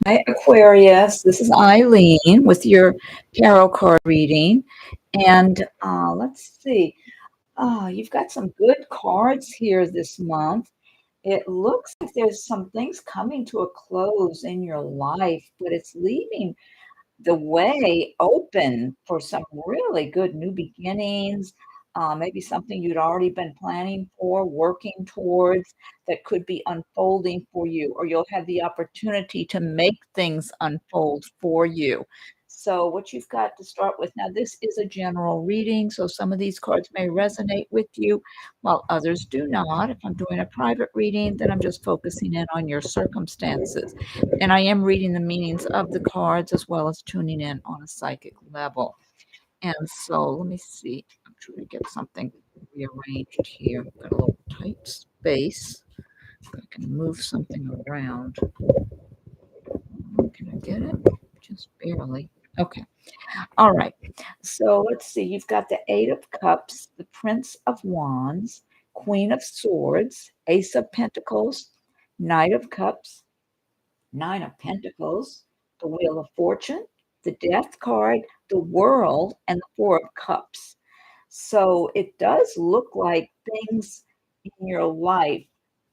Hi, Aquarius. This is Eileen with your tarot card reading. And let's see. You've got some good cards here this month. It looks like there's some things coming to a close in your life, but it's leaving the way open for some really good new beginnings, maybe something you'd already been planning for, working towards that could be unfolding for you, or you'll have the opportunity to make things unfold for you. So, what you've got to start with now, this is a general reading, so some of these cards may resonate with you, while others do not. If I'm doing a private reading, then I'm just focusing in on your circumstances. And I am reading the meanings of the cards as well as tuning in on a psychic level. And so let me see. I'm trying to get something rearranged here. Got a little tight space. I can move something around. Can I get it? Just barely. Okay. All right. So let's see. You've got the Eight of Cups, the Prince of Wands, Queen of Swords, Ace of Pentacles, Knight of Cups, Nine of Pentacles, the Wheel of Fortune, the Death card, the World, and the Four of Cups. So it does look like things in your life,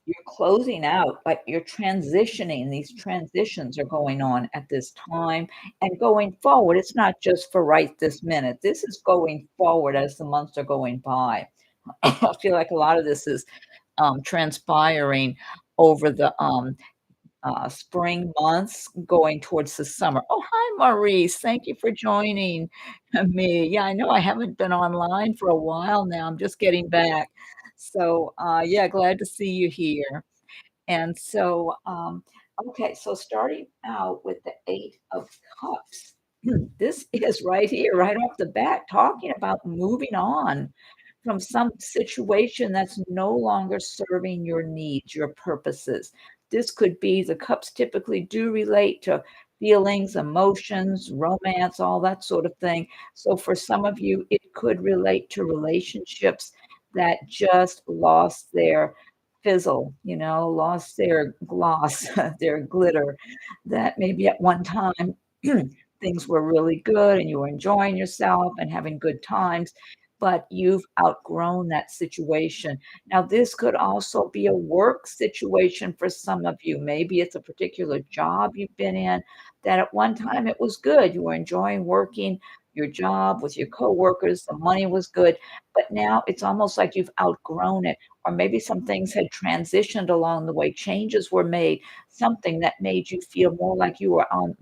you're closing out, but you're transitioning. These transitions are going on at this time and going forward. It's not just for right this minute. This is going forward as the months are going by. I feel like a lot of this is transpiring over the spring months going towards the summer. Oh, hi, Maurice. Thank you for joining me. Yeah, I know I haven't been online for a while now. I'm just getting back. So, yeah, glad to see you here. And so, okay, so starting out with the Eight of Cups. This is right here, right off the bat, talking about moving on from some situation that's no longer serving your needs, your purposes. This could be the cups typically do relate to feelings, emotions, romance, all that sort of thing. So for some of you, it could relate to relationships that just lost their fizzle, lost their gloss, their glitter, that maybe at one time things were really good and you were enjoying yourself and having good times, but you've outgrown that situation. Now, this could also be a work situation for some of you. Maybe it's a particular job you've been in that at one time it was good. You were enjoying working your job with your coworkers, the money was good, but now it's almost like you've outgrown it. Or maybe some things had transitioned along the way, changes were made, something that made you feel more like you were on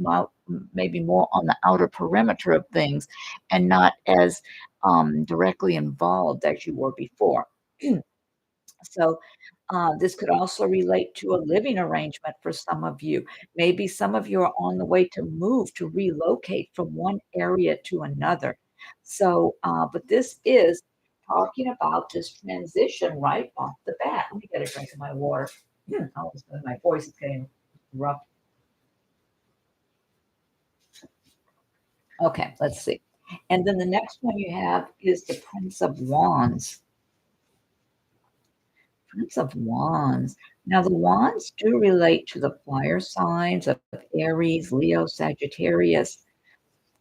maybe more on the outer perimeter of things and not as directly involved as you were before. So this could also relate to a living arrangement for some of you. Maybe some of you are on the way to move, to relocate from one area to another. So, but this is talking about this transition right off the bat. Let me get a drink of my water. Oh, my voice is getting rough. Okay, let's see. And then the next one you have is the Prince of Wands. Prince of Wands. Now, the wands do relate to the fire signs of Aries, Leo, Sagittarius.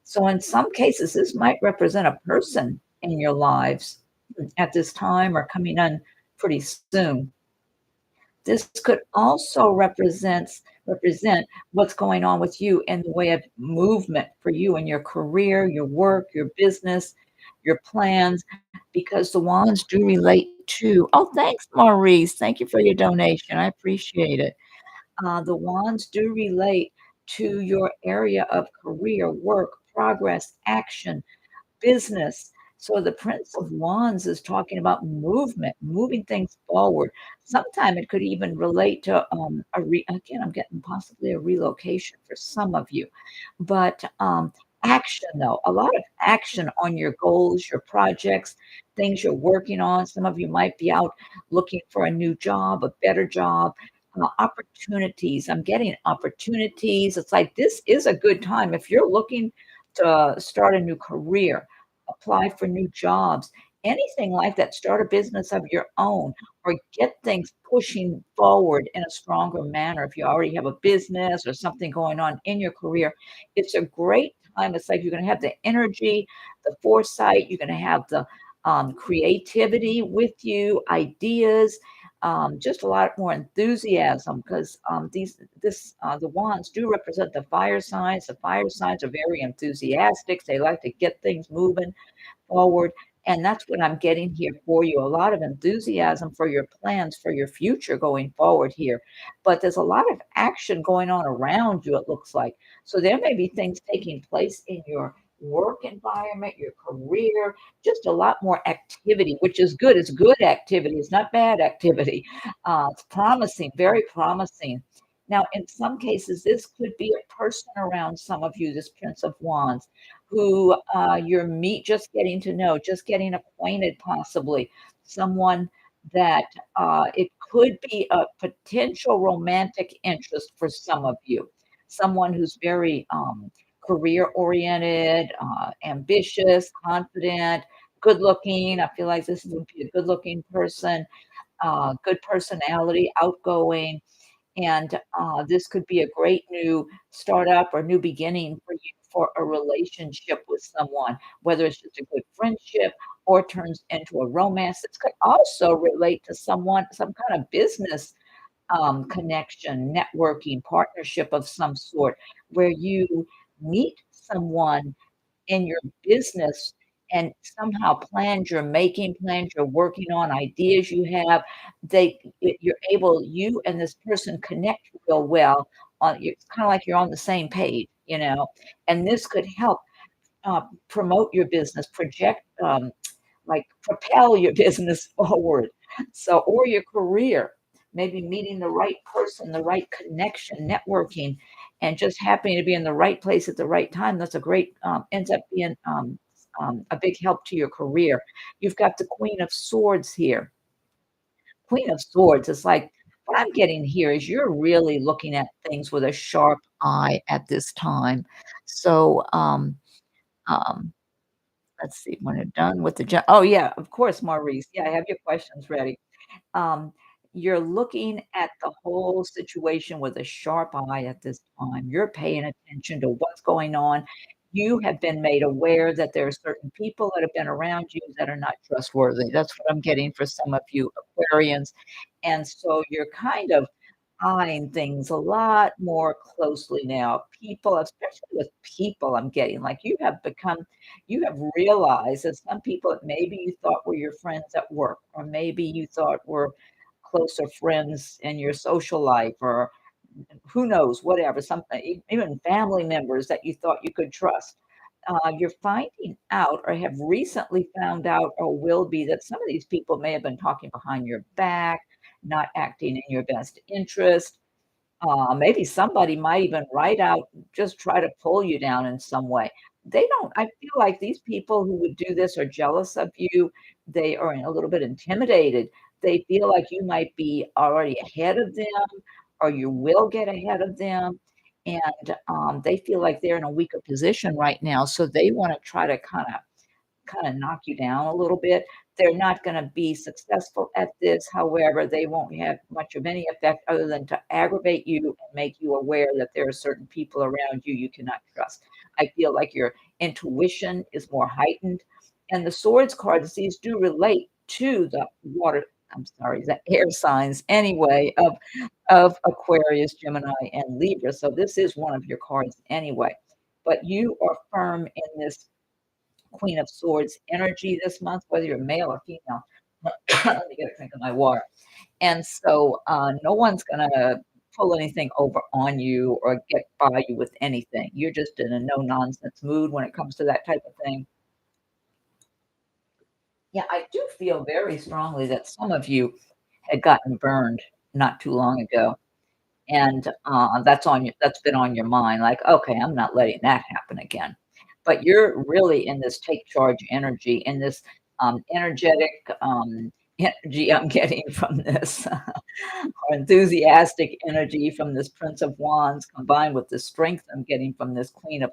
So, in some cases, this might represent a person in your lives at this time or coming on pretty soon. This could also represent what's going on with you in the way of movement for you in your career, your work, your business, your plans, because the wands do relate to. Oh, thanks, Maurice. Thank you for your donation. I appreciate it. The wands do relate to your area of career, work, progress, action, business. So the Prince of Wands is talking about movement, moving things forward. Sometime it could even relate to again, I'm getting possibly a relocation for some of you, but action though, a lot of action on your goals, your projects, things you're working on. Some of you might be out looking for a new job, a better job. Opportunities. I'm getting opportunities. It's like this is a good time if you're looking to start a new career, apply for new jobs. anything like that, start a business of your own or get things pushing forward in a stronger manner. If you already have a business or something going on in your career, it's a great time. It's like you're going to have the energy, the foresight, you're going to have the creativity with you, ideas, just a lot more enthusiasm because the wands do represent the fire signs. The fire signs are very enthusiastic. They like to get things moving forward. And that's what I'm getting here for you. A lot of enthusiasm for your plans for your future going forward here. But there's a lot of action going on around you, it looks like. So there may be things taking place in your work environment, your career, just a lot more activity, which is good. It's good activity. It's not bad activity. It's promising, very promising. Now, in some cases, this could be a person around some of you, this Prince of Wands who you're just getting to know, just getting acquainted, possibly someone that it could be a potential romantic interest for some of you, someone who's very career oriented, ambitious, confident, good looking. I feel like this would be a good looking person, good personality, outgoing and this could be a great new startup or new beginning for you for a relationship with someone, whether it's just a good friendship or turns into a romance. This could also relate to someone, some kind of business connection, networking, partnership of some sort, where you meet someone in your business and somehow plans you're making, plans you're working on, ideas you have, you're able, you and this person connect real well. It's kind of like you're on the same page, and this could help promote your business, like propel your business forward. So, or your career, maybe meeting the right person, the right connection, networking, and just happening to be in the right place at the right time. That's a great, ends up being a big help to your career. You've got the Queen of Swords here. Queen of Swords is like, what I'm getting here is you're really looking at things with a sharp eye at this time. So, um, let's see, when you're done with oh yeah, of course, Maurice. Yeah, I have your questions ready. Um, you're looking at the whole situation with a sharp eye at this time. You're paying attention to what's going on. You have been made aware that there are certain people that have been around you that are not trustworthy. That's what I'm getting for some of you Aquarians. And so you're kind of eyeing things a lot more closely now. People, especially with people, I'm getting like you have realized that some people that maybe you thought were your friends at work, or maybe you thought were closer friends in your social life, or who knows, whatever, something, even family members that you thought you could trust. You're finding out, or have recently found out, or will be, that some of these people may have been talking behind your back, not acting in your best interest. Maybe somebody might even write out, just try to pull you down in some way. They don't, I feel like these people who would do this are jealous of you. They are a little bit intimidated. They feel like you might be already ahead of them or you will get ahead of them. And they feel like they're in a weaker position right now. So they want to try to kind of knock you down a little bit. They're not going to be successful at this. However, they won't have much of any effect other than to aggravate you and make you aware that there are certain people around you you cannot trust. I feel like your intuition is more heightened. And the swords cards, these do relate to the water. I'm sorry, the air signs anyway of Aquarius, Gemini, and Libra. So this is one of your cards anyway. But you are firm in this Queen of Swords energy this month, whether you're male or female. Let me get a drink of my water. And so no one's going to pull anything over on you or get by you with anything. You're just in a no nonsense mood when it comes to that type of thing. Yeah, I do feel very strongly that some of you had gotten burned not too long ago. And that's been on your mind, like, okay, I'm not letting that happen again. But you're really in this take charge energy, in this energetic energy I'm getting from this or enthusiastic energy from this Prince of Wands, combined with the strength I'm getting from this Queen of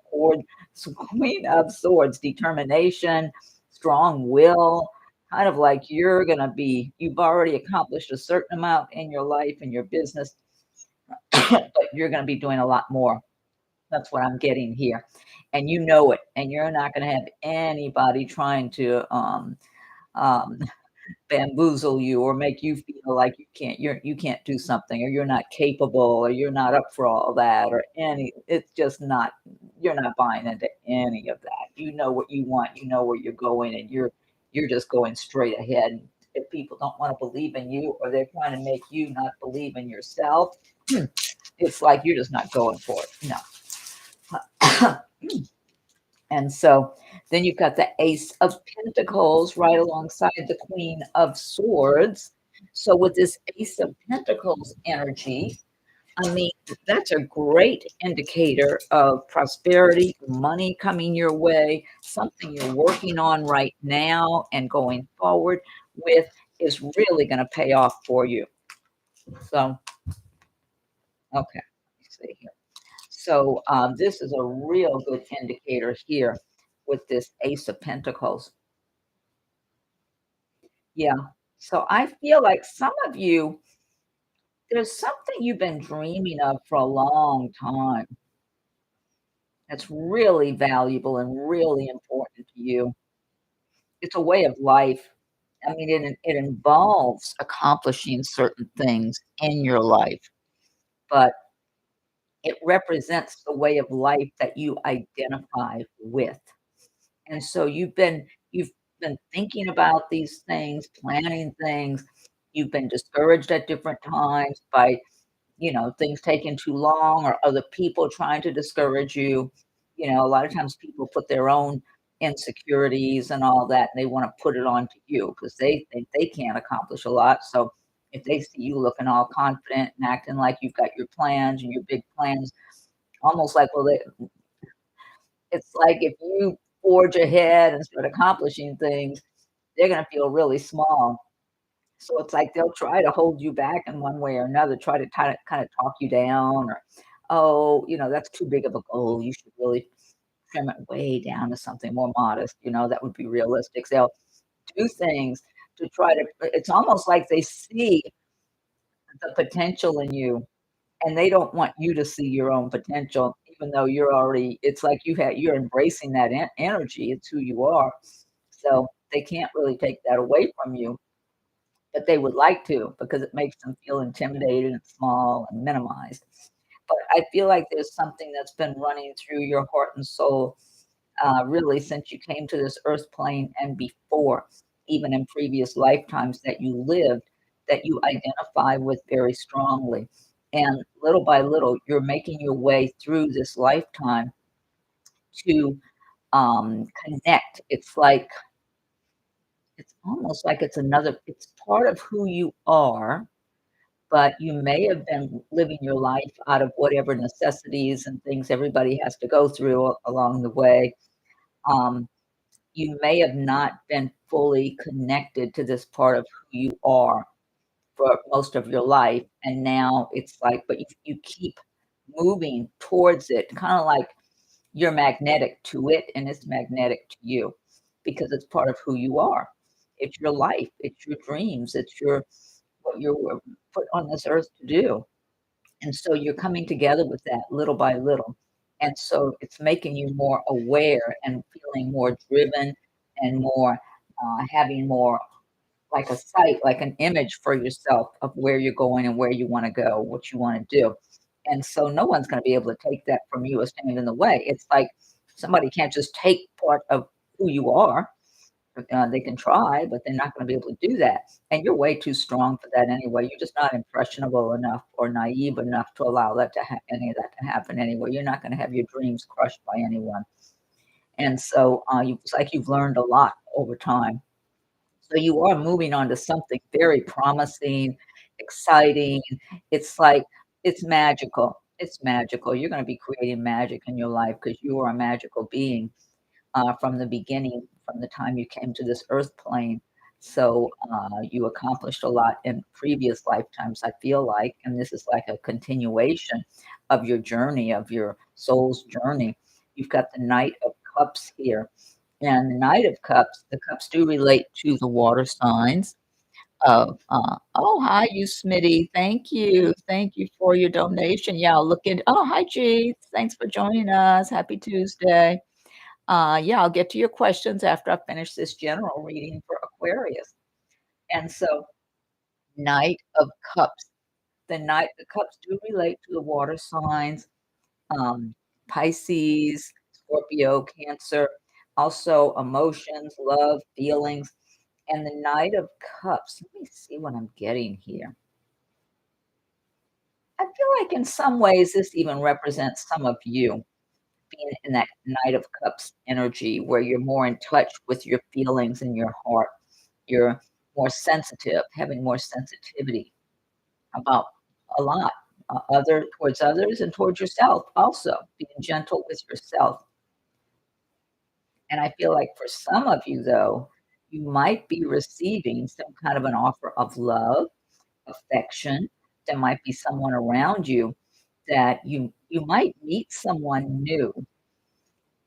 Swords, determination, strong will, kind of like you've already accomplished a certain amount in your life and your business, but you're gonna be doing a lot more. That's what I'm getting here, and you know it, and you're not gonna have anybody trying to, um bamboozle you or make you feel like you can't do something or you're not capable or you're not up for all that or any it's just not you're not buying into any of that. You know what you want, you know where you're going, and you're just going straight ahead. If people don't want to believe in you or they're trying to make you not believe in yourself, it's like you're just not going for it. No. And so then you've got the Ace of Pentacles right alongside the Queen of Swords. So with this Ace of Pentacles energy, I mean, that's a great indicator of prosperity, money coming your way, something you're working on right now and going forward with is really going to pay off for you. So, okay, let me see here. So this is a real good indicator here with this Ace of Pentacles. Yeah. So I feel like some of you, there's something you've been dreaming of for a long time that's really valuable and really important to you. It's a way of life. I mean, it involves accomplishing certain things in your life, but it represents the way of life that you identify with. And so you've been thinking about these things, planning things. You've been discouraged at different times by, things taking too long or other people trying to discourage you. A lot of times people put their own insecurities and all that, and they want to put it on to you because they think they can't accomplish a lot. So if they see you looking all confident and acting like you've got your plans and your big plans, almost like, well, it's like if you forge ahead and start accomplishing things, they're gonna feel really small. So it's like they'll try to hold you back in one way or another, try to kinda talk you down or, "Oh, that's too big of a goal. You should really trim it way down to something more modest," that would be realistic. They'll do things to try to it's almost like they see the potential in you, and they don't want you to see your own potential, even though it's like you're embracing that energy, it's who you are. So they can't really take that away from you, but they would like to because it makes them feel intimidated and small and minimized. But I feel like there's something that's been running through your heart and soul really since you came to this earth plane and before, even in previous lifetimes that you lived, that you identify with very strongly. And little by little, you're making your way through this lifetime to connect. It's almost like it's part of who you are, but you may have been living your life out of whatever necessities and things everybody has to go through along the way. Um, you may have not been fully connected to this part of who you are for most of your life, and now it's like but you keep moving towards it, kinda like you're magnetic to it, and it's magnetic to you because it's part of who you are. It's your life, it's your dreams, it's your what you were put on this earth to do. And so you're coming together with that little by little. And so it's making you more aware and feeling more driven and more having more like a sight, like an image for yourself of where you're going and where you want to go, what you want to do. And so no one's going to be able to take that from you or stand in the way. It's like somebody can't just take part of who you are. They can try, but they're not going to be able to do that. And you're way too strong for that anyway. You're just not impressionable enough or naive enough to allow any of that to happen anyway. You're not going to have your dreams crushed by anyone. And so it's like you've learned a lot over time. So you are moving on to something very promising, exciting. It's like it's magical. It's magical. You're going to be creating magic in your life because you are a magical being from the beginning, from the time you came to this earth plane. So you accomplished a lot in previous lifetimes, I feel like, and this is like a continuation of your journey, of your soul's journey. You've got the Knight of Cups here. And the Knight of Cups, the cups do relate to the water signs of, oh, hi, you Smitty. Thank you. Thank you for your donation. Yeah, I'll look in. Oh, hi, G. Thanks for joining us. Happy Tuesday. Yeah, I'll get to your questions after I finish this general reading for Aquarius. And so, Knight of Cups. The cups do relate to the water signs, um, Pisces, Scorpio, Cancer, also emotions, love, feelings, and the Knight of Cups. Let me see what I'm getting here. I feel like in some ways this even represents some of you being in that Knight of Cups energy where you're more in touch with your feelings and your heart. You're more sensitive, having more sensitivity about a lot, other towards others and towards yourself also, being gentle with yourself. And I feel like for some of you, though, you might be receiving some kind of an offer of love, affection. There might be someone around you that you might meet someone new,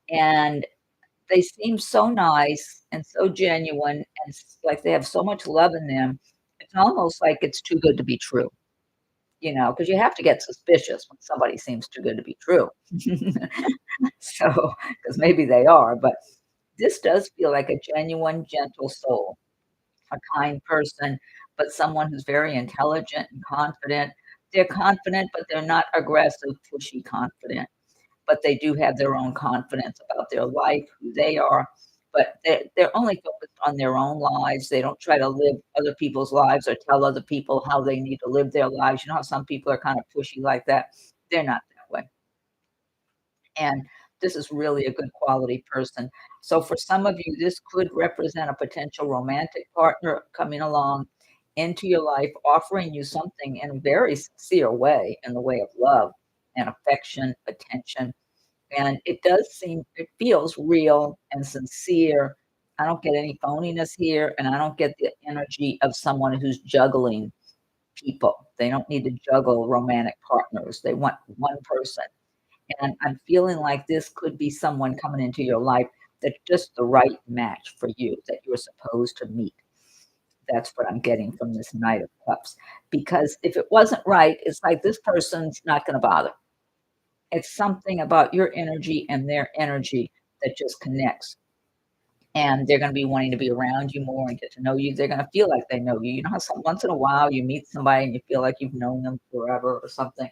and they seem so nice and so genuine, and like they have so much love in them. It's almost like it's too good to be true. Because you have to get suspicious when somebody seems too good to be true. So, because maybe they are, but this does feel like a genuine, gentle soul, a kind person, but someone who's very intelligent and confident. They're confident, but they're not aggressive, pushy confident. But they do have their own confidence about their life, who they are. But they're only focused on their own lives. They don't try to live other people's lives or tell other people how they need to live their lives. You know how some people are kind of pushy like that? They're not that way. And this is really a good quality person. So for some of you, this could represent a potential romantic partner coming along into your life, offering you something in a very sincere way, in the way of love and affection, attention. And it feels real and sincere. I don't get any phoniness here, and I don't get the energy of someone who's juggling people. They don't need to juggle romantic partners. They want one person. And I'm feeling like this could be someone coming into your life that's just the right match for you, that you're supposed to meet. That's what I'm getting from this Knight of Cups. Because if it wasn't right, it's like this person's not going to bother. It's something about your energy and their energy that just connects. And they're going to be wanting to be around you more and get to know you. They're going to feel like they know you. You know how once in a while you meet somebody and you feel like you've known them forever or something?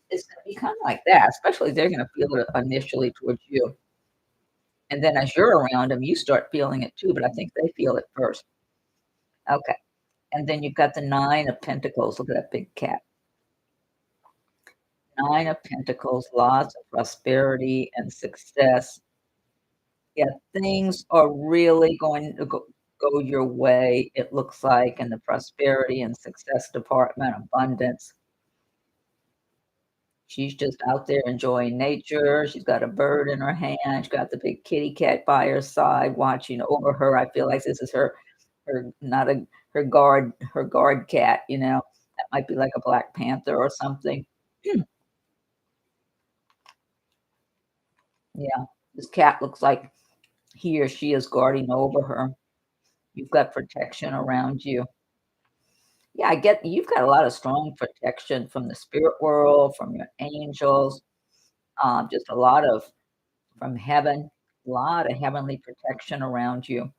It's gonna be kinda like that, especially they're gonna feel it initially towards you, and then as you're around them, you start feeling it too, but I think they feel it first. Okay, and then you've got the 9 of Pentacles, look at that big cat. 9 of Pentacles, lots of prosperity and success. Yeah, things are really going to go your way, it looks like, in the prosperity and success department, abundance. She's just out there enjoying nature. She's got a bird in her hand. She's got the big kitty cat by her side watching over her. I feel like this is her not a her guard cat, you know? That might be like a Black Panther or something. Yeah, this cat looks like he or she is guarding over her. You've got protection around you. Yeah, I get you've got a lot of strong protection from the spirit world, from your angels, just a lot of from heaven, a lot of heavenly protection around you.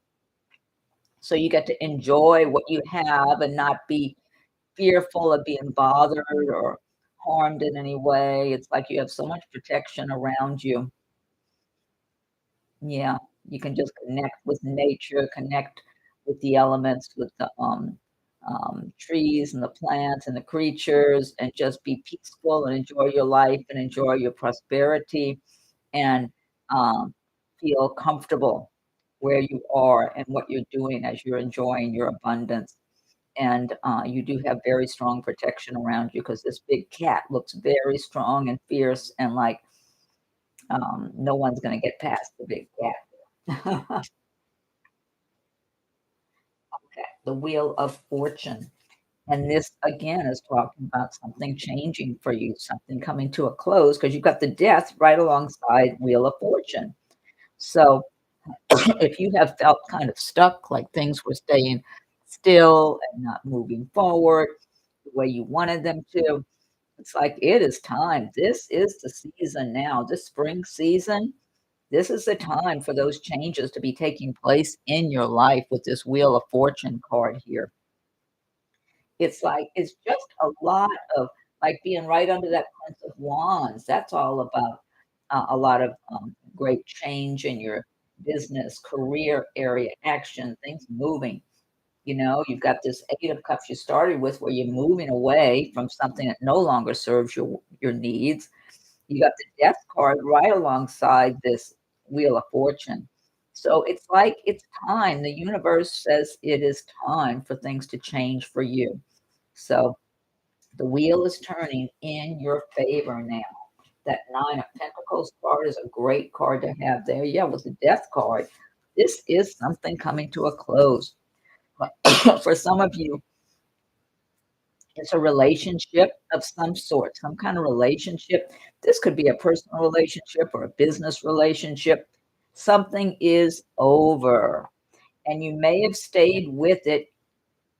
So you get to enjoy what you have and not be fearful of being bothered or harmed in any way. It's like you have so much protection around you. Yeah, you can just connect with nature, connect with the elements, with the trees and the plants and the creatures, and just be peaceful and enjoy your life and enjoy your prosperity and um, feel comfortable where you are and what you're doing as you're enjoying your abundance. And you do have very strong protection around you because this big cat looks very strong and fierce and like no one's going to get past the big cat. Okay, the Wheel of Fortune. And this again is talking about something changing for you, something coming to a close because you've got the death right alongside Wheel of Fortune. So If you have felt kind of stuck, like things were staying still and not moving forward the way you wanted them to, it's like it is time. This is the season now, this spring season. This is the time for those changes to be taking place in your life with this Wheel of Fortune card here. It's like it's just a lot of, like, being right under that Prince of Wands. That's all about, a lot of, great change in your business, career area, action, things moving. You've got this Eight of Cups you started with where you're moving away from something that no longer serves your needs. You got the Death card right alongside this Wheel of Fortune. So it's like it's time. The universe says it is time for things to change for you. So the wheel is turning in your favor now. That Nine of Pentacles card is a great card to have there. Yeah, with the Death card, this is something coming to a close. But for some of you, it's a relationship of some sort, some kind of relationship. This could be a personal relationship or a business relationship. Something is over, and you may have stayed with it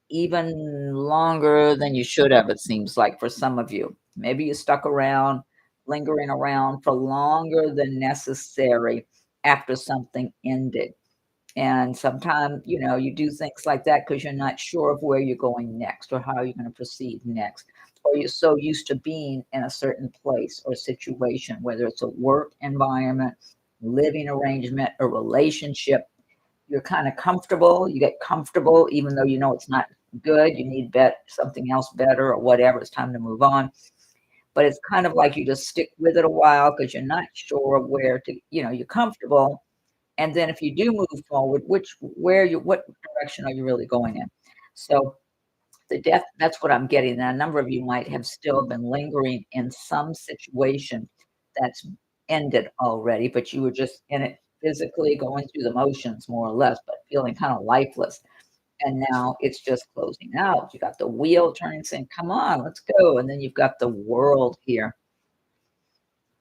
even longer than you should have, it seems like for some of you. Maybe you stuck around, lingering around for longer than necessary after something ended. And sometimes, you do things like that because you're not sure of where you're going next or how you're going to proceed next. Or you're so used to being in a certain place or situation, whether it's a work environment, living arrangement, a relationship. You're kind of comfortable. You get comfortable, even though you know it's not good. You need something else better or whatever. It's time to move on. But it's kind of like you just stick with it a while because you're not sure where to, you're comfortable, and then if you do move forward, what direction are you really going in? So the Death, that's what I'm getting. Now, a number of you might have still been lingering in some situation that's ended already, but you were just in it physically, going through the motions more or less, but feeling kind of lifeless. And now it's just closing out. You got the wheel turning, saying, come on, let's go. And then you've got the World here.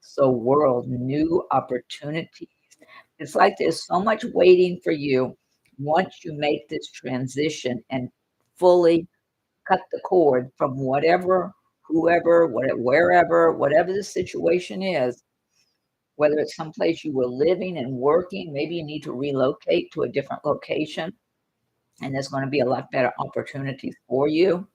So World, new opportunity. It's like there's so much waiting for you once you make this transition and fully cut the cord from whatever, whoever, wherever, whatever the situation is, whether it's someplace you were living and working, maybe you need to relocate to a different location, and there's going to be a lot better opportunities for you,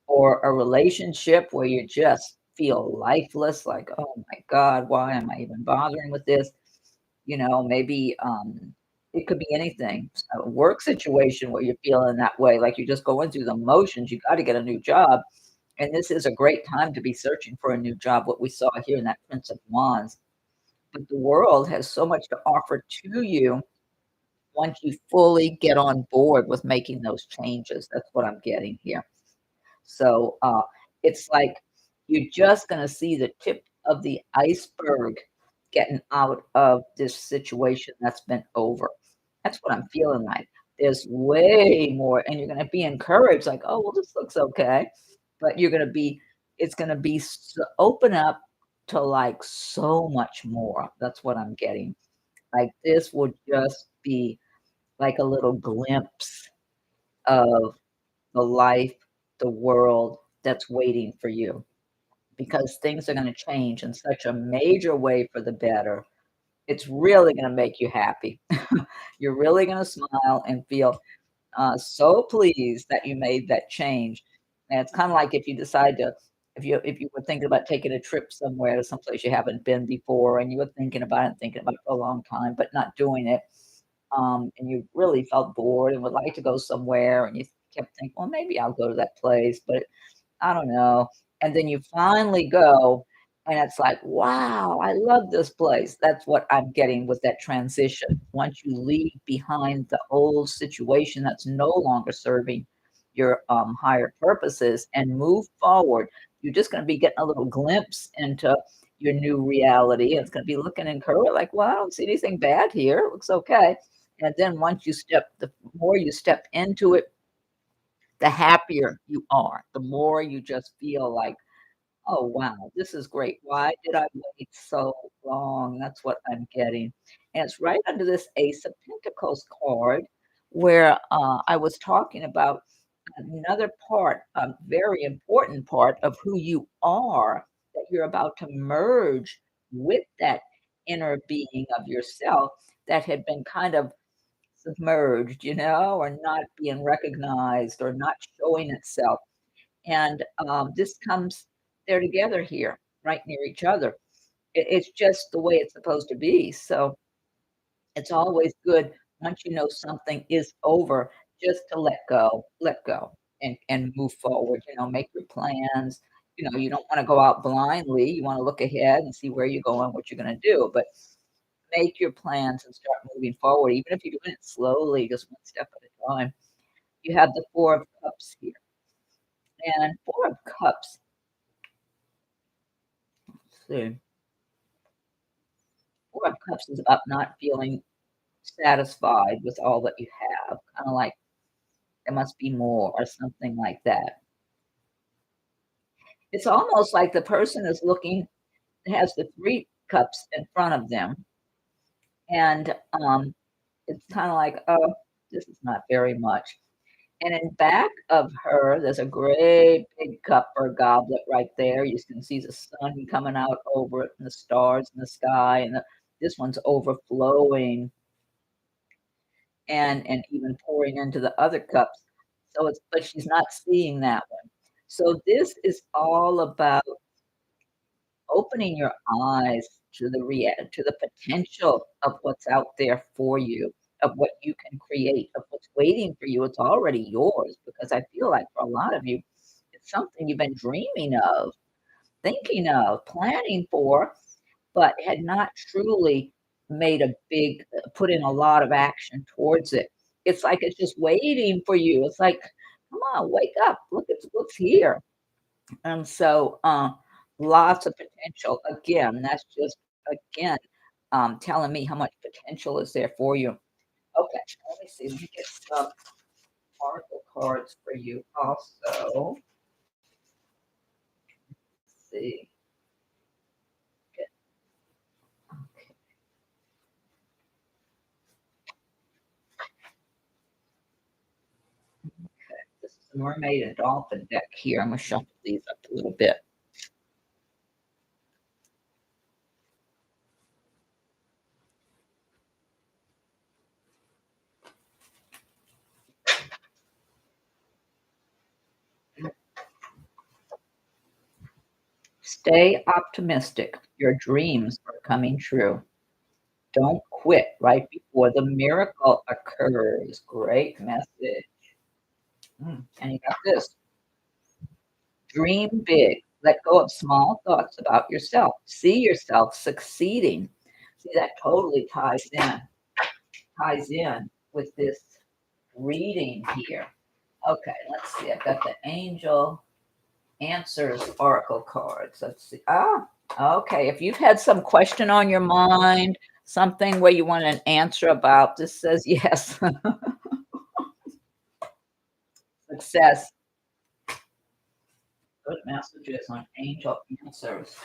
or a relationship where you just feel lifeless, like, oh my God, why am I even bothering with this? Maybe it could be anything. A work situation where you're feeling that way, like you're just going through the motions. You got to get a new job. And this is a great time to be searching for a new job, what we saw here in that Prince of Wands. But the world has so much to offer to you once you fully get on board with making those changes. That's what I'm getting here. So it's like you're just going to see the tip of the iceberg getting out of this situation that's been over. That's what I'm feeling like. There's way more, and you're going to be encouraged, like, oh, well, this looks okay. But it's going to be open up to like so much more. That's what I'm getting. Like this would just be like a little glimpse of the life, the world that's waiting for you, because things are going to change in such a major way for the better. It's really going to make you happy. You're really going to smile and feel so pleased that you made that change. And it's kind of like if you decide to, if you were thinking about taking a trip somewhere to someplace you haven't been before, and you were thinking about it for a long time, but not doing it, and you really felt bored and would like to go somewhere, and you kept thinking, well, maybe I'll go to that place, but I don't know. And then you finally go, and it's like, wow, I love this place. That's what I'm getting with that transition. Once you leave behind the old situation that's no longer serving your higher purposes and move forward, you're just going to be getting a little glimpse into your new reality. It's going to be looking encouraged, like, well, I don't see anything bad here. It looks okay. And then the more you step into it, the happier you are, the more you just feel like, Oh, wow, this is great. Why did I wait so long? That's what I'm getting. And it's right under this Ace of Pentacles card where I was talking about another part, a very important part of who you are that you're about to merge with that inner being of yourself that had been kind of submerged, or not being recognized or not showing itself. And this comes they're together here, right near each other. It's just the way it's supposed to be. So it's always good once you know something is over, just to let go, and move forward. Make your plans. You don't want to go out blindly. You want to look ahead and see where you're going, what you're going to do. But make your plans and start moving forward, even if you're doing it slowly, just one step at a time. You have the Four of Cups here, and Four of Cups. Let's see. Four of Cups is about not feeling satisfied with all that you have, kinda like there must be more or something like that. It's almost like the person is looking has the 3 cups in front of them, and, it's kinda like, "Oh, this is not very much." And in back of her, there's a great big cup or goblet right there. You can see the sun coming out over it and the stars in the sky, and this one's overflowing and even pouring into the other cups. So it's but she's not seeing that one. So this is all about opening your eyes to to the potential of what's out there for you, of what you can create, of what's waiting for you. It's already yours because I feel like for a lot of you, it's something you've been dreaming of, thinking of, planning for, but had not truly made a big put in a lot of action towards it. It's like it's just waiting for you. It's like, "Come on, wake up. Look at what's here." And so, lots of potential. Again, that's just, again, telling me how much potential is there for you. Okay, let me see. Let me get some oracle cards for you also. Let's see. Get- Okay. This is the Mermaid and Dolphin deck here. I'm gonna shuffle these up a little bit. Stay optimistic. Your dreams are coming true. Don't quit right before the miracle occurs. Great message. And you got this. Dream big. Let go of small thoughts about yourself. See yourself succeeding. See, that totally ties in with this reading here. Okay, let's see. I've got the angel answers oracle cards. Let's see. Okay. If you've had some question on your mind, something where you want an answer about, this says yes. Success. Good messages on angel answers.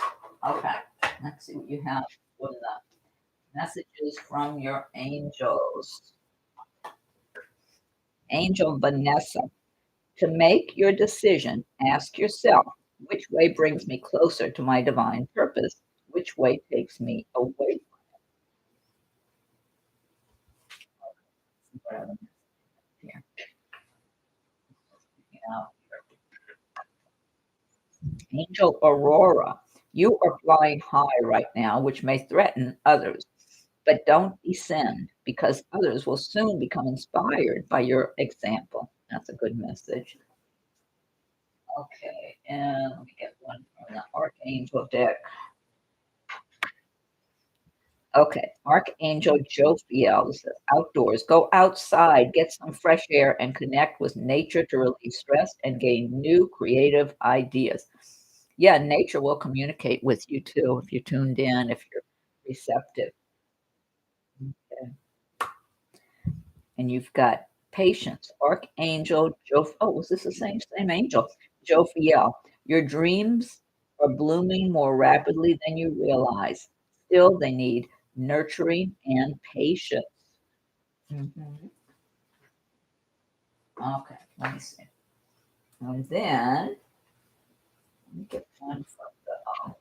Okay. Let's see what you have for the messages from your angels. Angel Vanessa. To make your decision, ask yourself, which way brings me closer to my divine purpose? Which way takes me away from here? Angel Aurora, you are flying high right now, which may threaten others, but don't descend because others will soon become inspired by your example. That's a good message. Okay, and let me get one from the Archangel deck. Okay, Archangel Jophiel says outdoors, go outside, get some fresh air, and connect with nature to release stress and gain new creative ideas. Yeah, nature will communicate with you too if you're tuned in, if you're receptive. Okay. And you've got patience, Archangel Joph. Oh, was this the same angel? Jophiel. Your dreams are blooming more rapidly than you realize. Still, they need nurturing and patience. Mhm. Okay, let me see. And then let me get one from the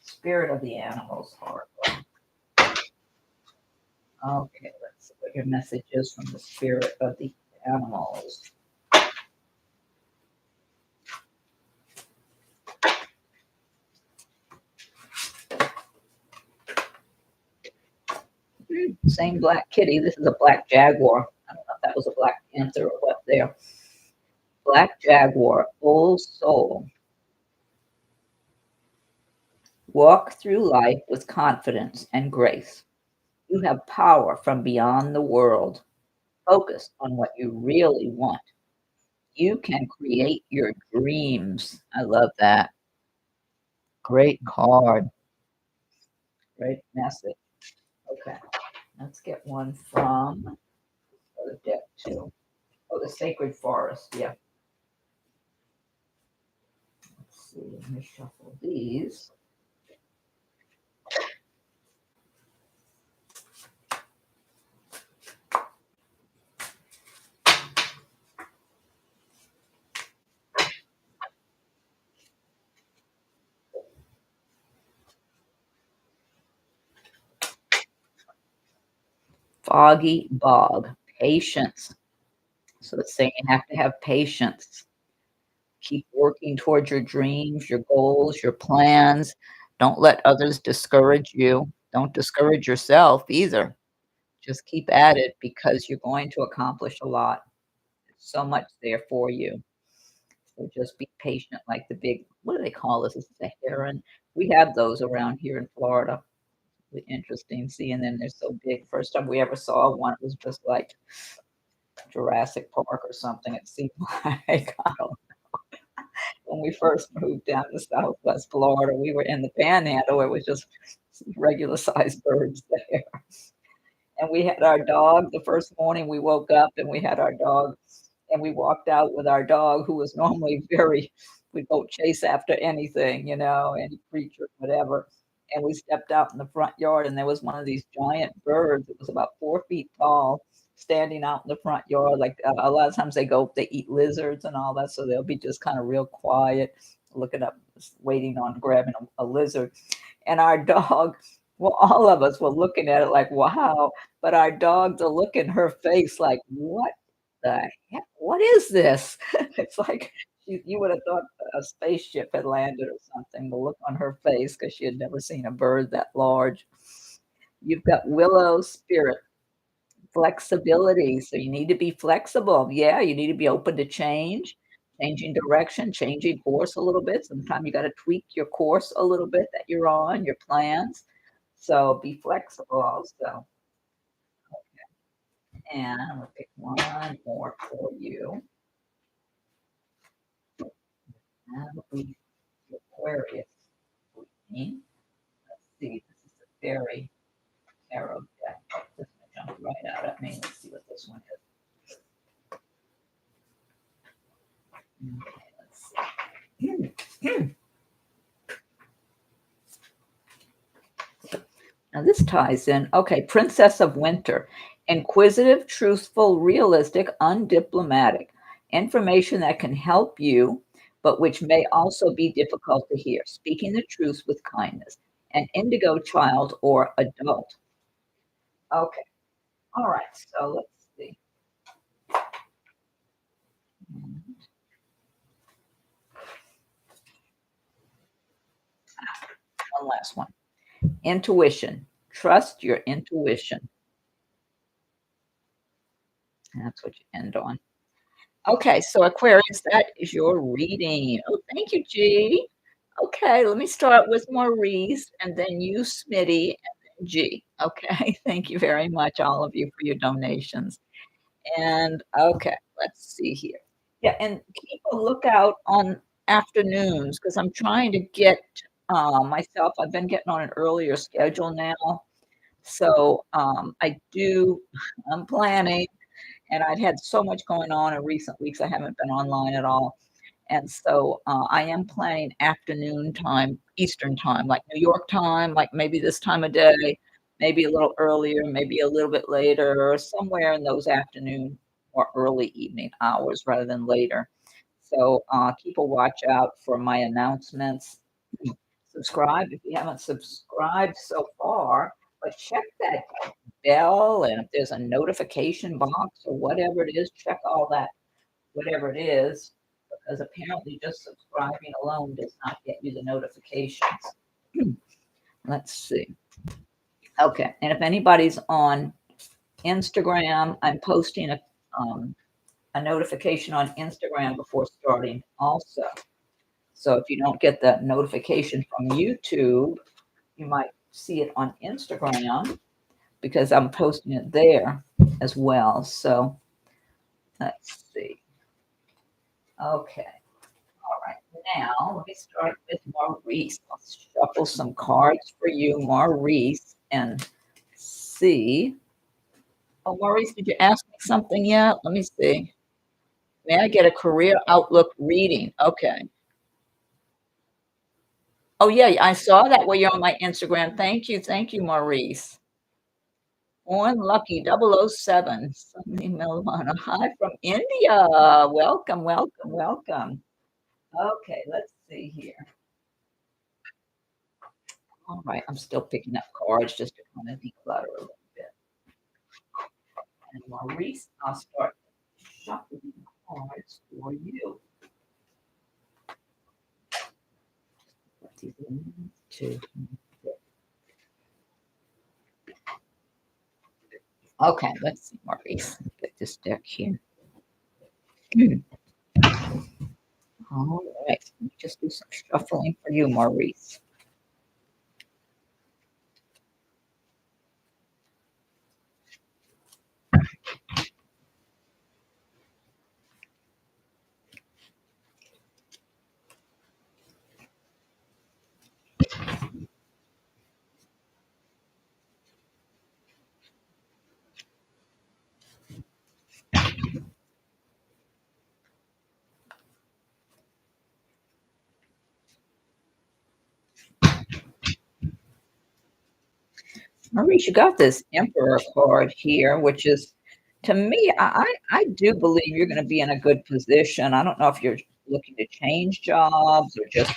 spirit of the animals heart. Okay, let's see what your message is from the spirit of the animals. Same black kitty. This is a black jaguar. I don't know if that was a black panther or what there. Black jaguar, old soul. Walk through life with confidence and grace. You have power from beyond the world. Focus on what you really want. You can create your dreams. I love that. Great card. Great message. Okay, let's get one from the deck too. Oh, the sacred forest. Yeah. Let's see. Let me shuffle these. Foggy bog. Patience. So it's saying you have to have patience. Keep working towards your dreams, your goals, your plans. Don't let others discourage you. Don't discourage yourself either. Just keep at it because you're going to accomplish a lot. There's so much there for you. So just be patient like the big what do they call this? Is it a heron? We have those around here in Florida. Really interesting seeing them. They're so big. First time we ever saw one, it was just like Jurassic Park or something. It seemed like I don't when we first moved down to Southwest Florida, we were in the Panhandle. It was just regular sized birds there. And we had our dog the first morning we woke up and we had our dog and we walked out with our dog who was normally very we go chase after anything, any creature, whatever. And we stepped out in the front yard and there was one of these giant birds. It was about 4 feet tall, standing out in the front yard. Like a lot of times they eat lizards and all that, so they'll be just kind of real quiet, looking up, waiting on grabbing a lizard. And our dog, well, all of us were looking at it like, wow, but our dog to look in her face like, "What the heck? What is this?" It's like you would have thought a spaceship had landed or something, the look on her face because she had never seen a bird that large. You've got willow spirit, flexibility, so you need to be flexible. Yeah, you need to be open to change, changing direction, changing course a little bit. Sometimes you gotta tweak your course a little bit that you're on, your plans. So be flexible also. And I'm gonna pick one more for you. That'll be the Aquarius reading. Let's see, this is a very tarot deck. Oh, this one jumped right out at me. Let's see what this one is. Okay, let's see. Now this ties in. Okay, Princess of Winter. Inquisitive, truthful, realistic, undiplomatic. Information that can help you, but which may also be difficult to hear. Speaking the truth with kindness. An indigo child or adult. Okay, all right, so let's see. One last one. Intuition. Trust your intuition. That's what you end on. Okay, so Aquarius, that is your reading. Oh, thank you, G. Okay, let me start with Maurice and then you, Smitty, and then G. Okay, thank you very much, all of you, for your donations. And okay, let's see here. Yeah, and keep a lookout on afternoons because I'm trying to get myself, I've been getting on an earlier schedule now. So I'm planning, and I've had so much going on in recent weeks. I haven't been online at all. And so, I am planning afternoon time, Eastern time, like New York time, like maybe this time of day, maybe a little earlier, maybe a little bit later, or somewhere in those afternoon or early evening hours rather than later. So, keep a watch out for my announcements. Subscribe if you haven't subscribed so far, but check that bell, and if there's a notification box or whatever it is, check all that, whatever it is, because apparently just subscribing alone does not get you the notifications. Let's see. Okay, and if anybody's on Instagram, I'm posting a notification on Instagram before starting also. So if you don't get the notification from YouTube, you might see it on Instagram because I'm posting it there as well. So let's see. Okay. All right. Now let me start with Maurice. I'll shuffle some cards for you, Maurice, and see. Oh, Maurice, did you ask me something yet? Let me see. May I get a career outlook reading? Okay. Oh, yeah, I saw that while you're on my Instagram. Thank you. Thank you, Maurice. Born Lucky 007, Sunny Milvana. Hi from India. Welcome, welcome, welcome. Okay, let's see here. All right, I'm still picking up cards just to kind of declutter a little bit. And Maurice, I'll start shuffling cards for you. One, two, three. Okay, let's see, Maurice. Get this deck here. All right, let me just do some shuffling for you, Maurice. Maurice, you got this Emperor card here, which is, to me, I do believe you're going to be in a good position. I don't know if you're looking to change jobs or just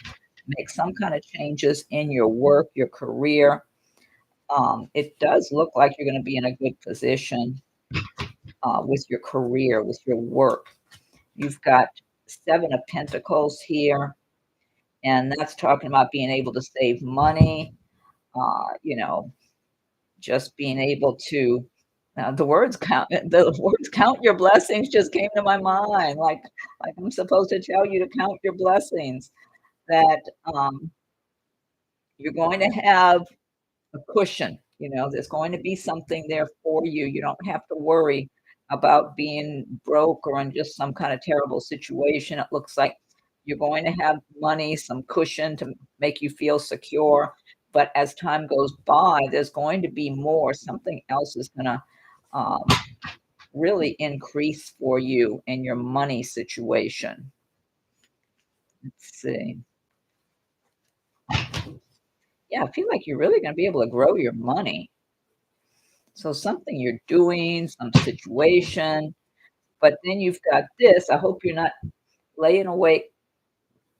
make some kind of changes in your work, your career. It does look like you're going to be in a good position with your career, with your work. You've got Seven of Pentacles here, and that's talking about being able to save money, you know, just being able to the words count your blessings just came to my mind, like I'm supposed to tell you to count your blessings, that you're going to have a cushion, there's going to be something there for you. You don't have to worry about being broke or in just some kind of terrible situation. It looks like you're going to have money, some cushion to make you feel secure. But as time goes by, there's going to be more. Something else is going to um, really increase for you in your money situation. Let's see. Yeah, I feel like you're really going to be able to grow your money. So something you're doing, some situation, but then you've got this. I hope you're not laying awake,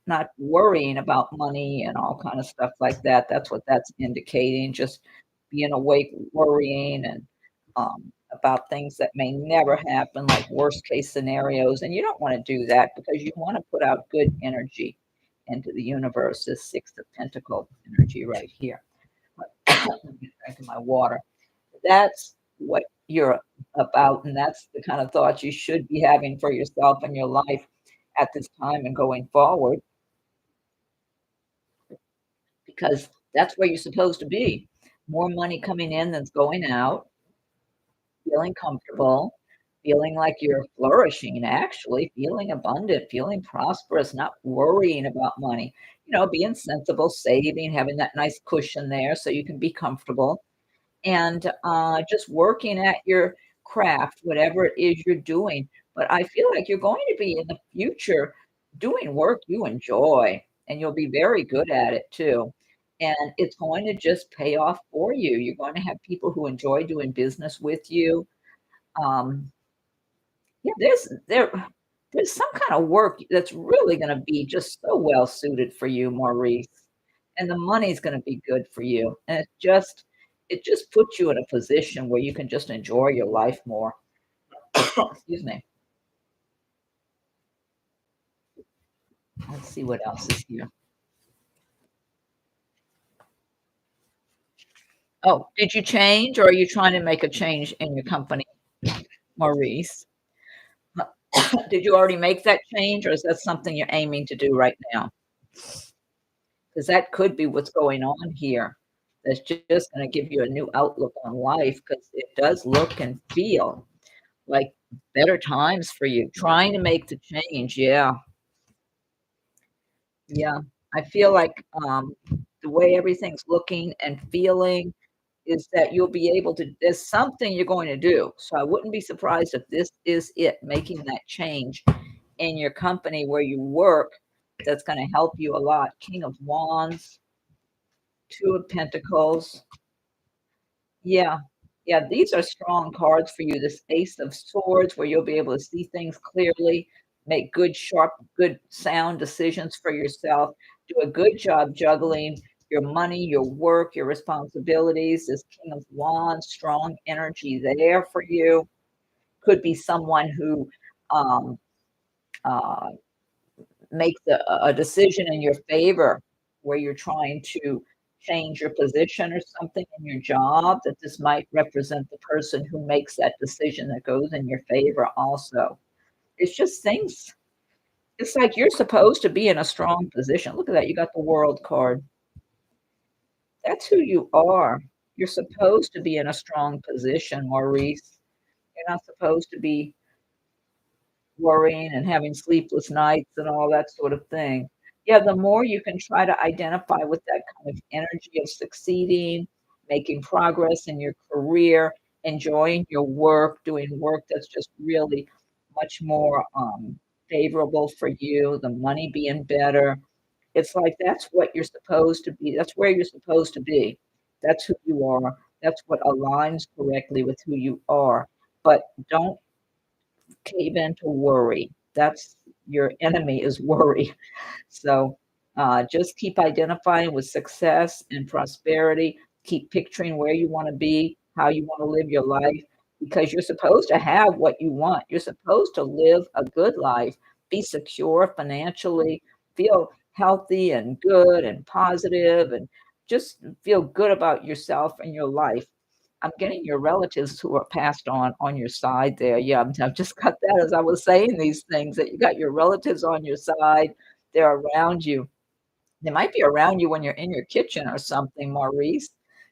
not worrying about money and all kind of stuff like that. That's what that's indicating. Just being awake, worrying, and about things that may never happen, like worst case scenarios. And you don't want to do that because you want to put out good energy into the universe. This Six of Pentacle energy right here. Let me get back to my water. That's what you're about, and that's the kind of thoughts you should be having for yourself and your life at this time and going forward, because that's where you're supposed to be. More money coming in than's going out, feeling comfortable, feeling like you're flourishing, actually, feeling abundant, feeling prosperous, not worrying about money, being sensible, saving, having that nice cushion there so you can be comfortable, and just working at your craft, whatever it is you're doing. But I feel like you're going to be in the future doing work you enjoy, and you'll be very good at it too. And it's going to just pay off for you. You're going to have people who enjoy doing business with you. Um, yeah, there's some kind of work that's really gonna be just so well suited for you, Maurice, and the money's gonna be good for you, and it just puts you in a position where you can just enjoy your life more. Excuse me. Let's see what else is here. Oh, did you change, or are you trying to make a change in your company, Maurice? Did you already make that change, or is that something you're aiming to do right now? Because that could be what's going on here. That's just gonna give you a new outlook on life, because it does look and feel like better times for you. Trying to make the change, yeah, yeah. I feel like, the way everything's looking and feeling is that you'll be able to there's something you're going to do, so I wouldn't be surprised if this is it, making that change in your company where you work that's gonna help you a lot. King of Wands, Two of Pentacles. Yeah. Yeah, these are strong cards for you. This Ace of Swords, where you'll be able to see things clearly, make good, sharp, good, sound decisions for yourself, do a good job juggling your money, your work, your responsibilities. This King of Wands, strong energy there for you. Could be someone who um, uh, makes a decision in your favor where you're trying to change your position or something in your job, that this might represent the person who makes that decision that goes in your favor also. It's just things it's like you're supposed to be in a strong position. Look at that, you got the World card. That's who you are. You're supposed to be in a strong position, Maurice. You're not supposed to be worrying and having sleepless nights and all that sort of thing. Yeah, the more you can try to identify with that kind of energy of succeeding, making progress in your career, enjoying your work, doing work that's just really much more favorable for you, the money being better. It's like that's what you're supposed to be. That's where you're supposed to be. That's who you are. That's what aligns correctly with who you are. But don't cave into worry. That's your enemy is worry. So just keep identifying with success and prosperity. Keep picturing where you want to be, how you want to live your life, because you're supposed to have what you want. You're supposed to live a good life, be secure financially, feel healthy and good and positive, and just feel good about yourself and your life. I'm getting your relatives who are passed on your side there. Yeah, I've just got that as I was saying these things, that you got your relatives on your side. They're around you. They might be around you when you're in your kitchen or something, Maurice.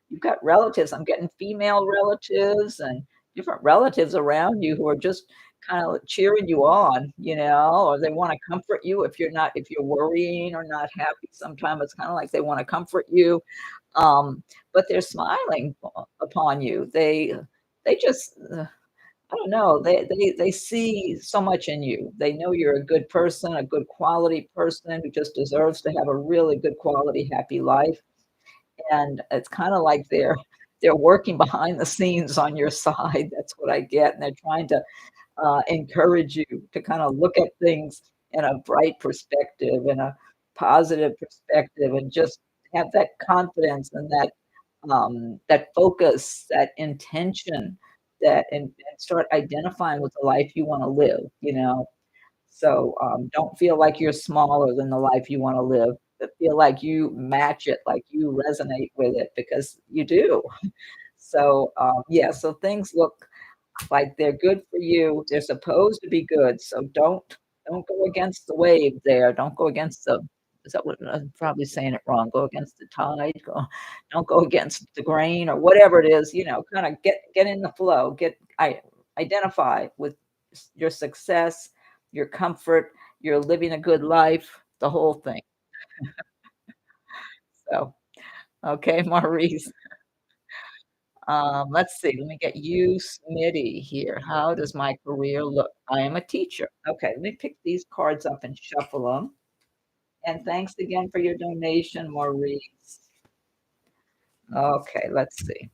You've got relatives. I'm getting female relatives and different relatives around you who are just kind of cheering you on, or they want to comfort you if you're worrying or not happy. Sometimes it's kind of like they want to comfort you, but they're smiling upon you. They just I don't know. They see so much in you. They know you're a good person, a good quality person who just deserves to have a really good quality, happy life. And it's kind of like they're working behind the scenes on your side. That's what I get. And they're trying to encourage you to kind of look at things in a bright perspective, in a positive perspective, and just have that confidence and that focus, that intention, and start identifying with the life you want to live. So don't feel like you're smaller than the life you want to live, but feel like you match it, like you resonate with it because you do. So yeah, so things look like they're good for you. They're supposed to be good. So don't go against the wave there. Don't go against the is that what I'm probably saying it wrong? Go against the tide. Don't go against the grain or whatever it is. Kind of get in the flow. Identify with your success, your comfort, you're living a good life, the whole thing. So okay, Maurice. Let's see. Let me get you, Smitty, here. How does my career look? I am a teacher. Okay, let me pick these cards up and shuffle them. And thanks again for your donation, Maurice. Okay, let's see.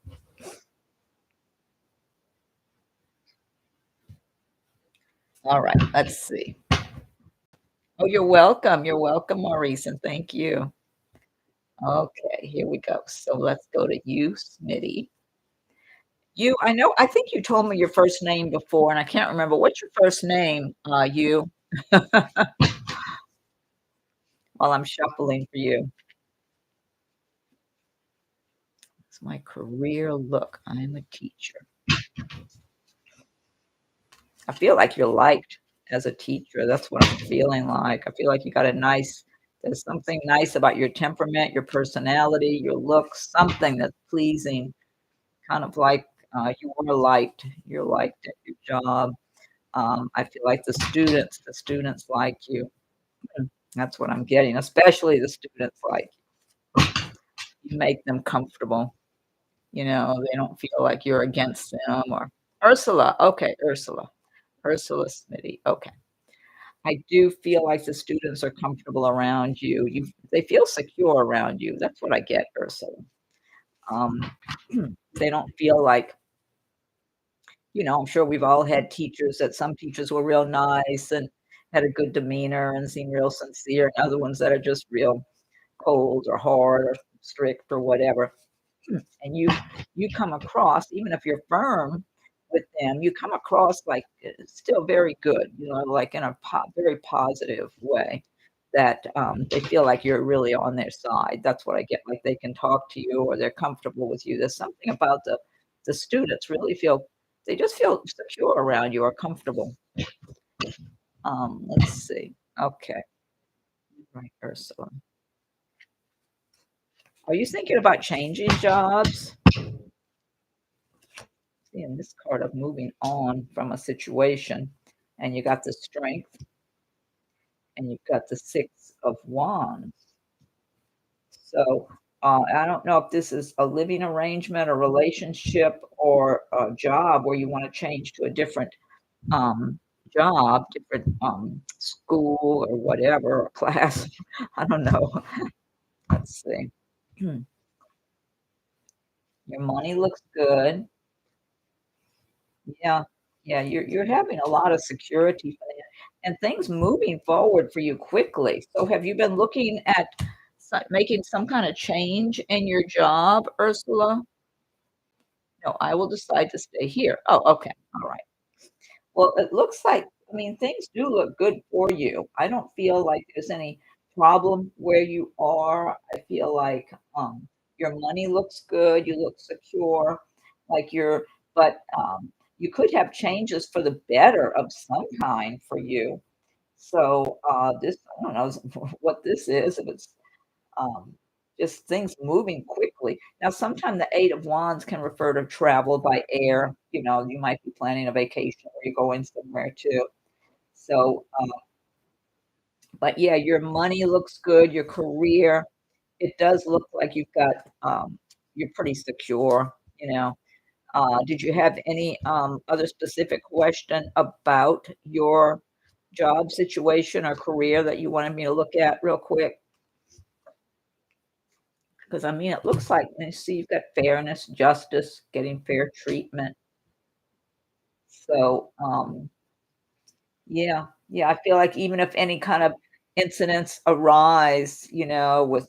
All right, let's see. Oh, you're welcome. You're welcome, Maurice, and thank you. Okay, here we go. So let's go to you, Smitty. You, I know, I think you told me your first name before, and I can't remember. What's your first name, you? While I'm shuffling for you. It's my career look. I'm a teacher. I feel like you're liked as a teacher. That's what I'm feeling like. I feel like you got a nice, there's something nice about your temperament, your personality, your looks, something that's pleasing, kind of like you are liked. You're liked at your job. I feel like the students like you. That's what I'm getting, especially the students like you make them comfortable. They don't feel like you're against them or Ursula. Okay, Ursula. Ursula Smitty. Okay. I do feel like the students are comfortable around you. They feel secure around you. That's what I get, Ursula. Um, they don't feel like, I'm sure we've all had teachers that some teachers were real nice and had a good demeanor and seemed real sincere, and other ones that are just real cold or hard or strict or whatever. And you come across, even if you're firm with them, you come across like still very good, like in a very positive way that they feel like you're really on their side. That's what I get. Like they can talk to you or they're comfortable with you. There's something about the students really feel they just feel secure around you or comfortable. Let's see. Okay. Right, Ursula. Are you thinking about changing jobs? Seeing this card of moving on from a situation, and you got the strength, and you've got the Six of Wands. So I don't know if this is a living arrangement, a relationship, or a job where you want to change to a different um, job, different school or whatever, or class. I don't know. Let's see. Your money looks good. Yeah, yeah, you're having a lot of security and things moving forward for you quickly. So have you been looking at making some kind of change in your job, Ursula? No, I will decide to stay here. Oh, okay. All right. Well, it looks like, I mean, things do look good for you. I don't feel like there's any problem where you are. I feel like your money looks good. You look secure, like but you could have changes for the better of some kind for you. So this, I don't know what this is, if it's um, just things moving quickly. Now, sometimes the Eight of Wands can refer to travel by air. You might be planning a vacation or you're going somewhere too. So, but yeah, your money looks good, your career, it does look like you're pretty secure, you know. Did you have any other specific question about your job situation or career that you wanted me to look at real quick? Because I mean, it looks like you see you've got fairness, justice, getting fair treatment. So, yeah, yeah, I feel like even if any kind of incidents arise, with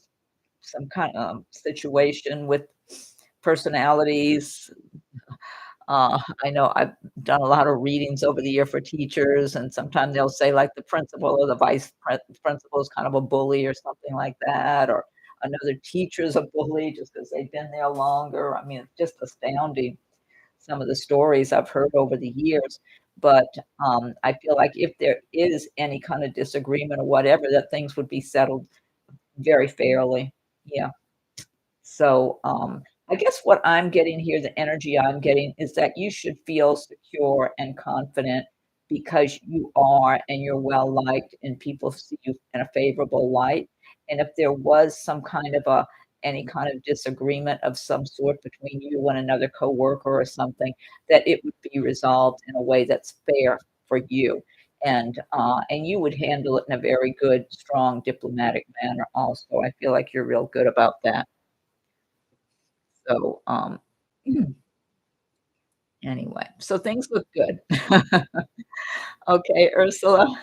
some kind of situation with personalities, I know I've done a lot of readings over the year for teachers, and sometimes they'll say like the principal or the principal is kind of a bully or something like that, or another teacher's a bully just because they've been there longer. I mean, it's just astounding some of the stories I've heard over the years. But I feel like if there is any kind of disagreement or whatever, that things would be settled very fairly. Yeah. So, I guess what I'm getting here, the energy I'm getting is that you should feel secure and confident because you are and you're well liked and people see you in a favorable light. And if there was some kind of a any kind of disagreement of some sort between you and another coworker or something, that it would be resolved in a way that's fair for you. And you would handle it in a very good, strong, diplomatic manner also. I feel like you're real good about that. So, anyway, so things look good. Okay, Ursula,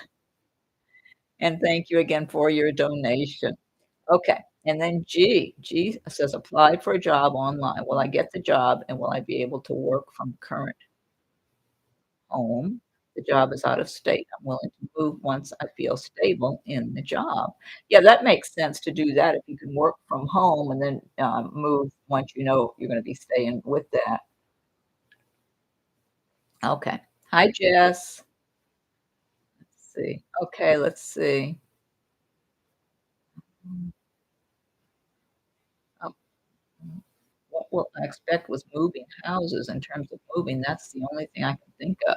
and thank you again for your donation. Okay, and then G. G says, "Apply for a job online. Will I get the job, and will I be able to work from current home? The job is out of state. I'm willing to move once I feel stable in the job." Yeah, that makes sense to do that if you can work from home and then, move once you know you're gonna be staying with that. Okay. Hi, Jess. Let's see. Okay, let's see. Um, what will I expect with moving houses in terms of moving? That's the only thing I can think of.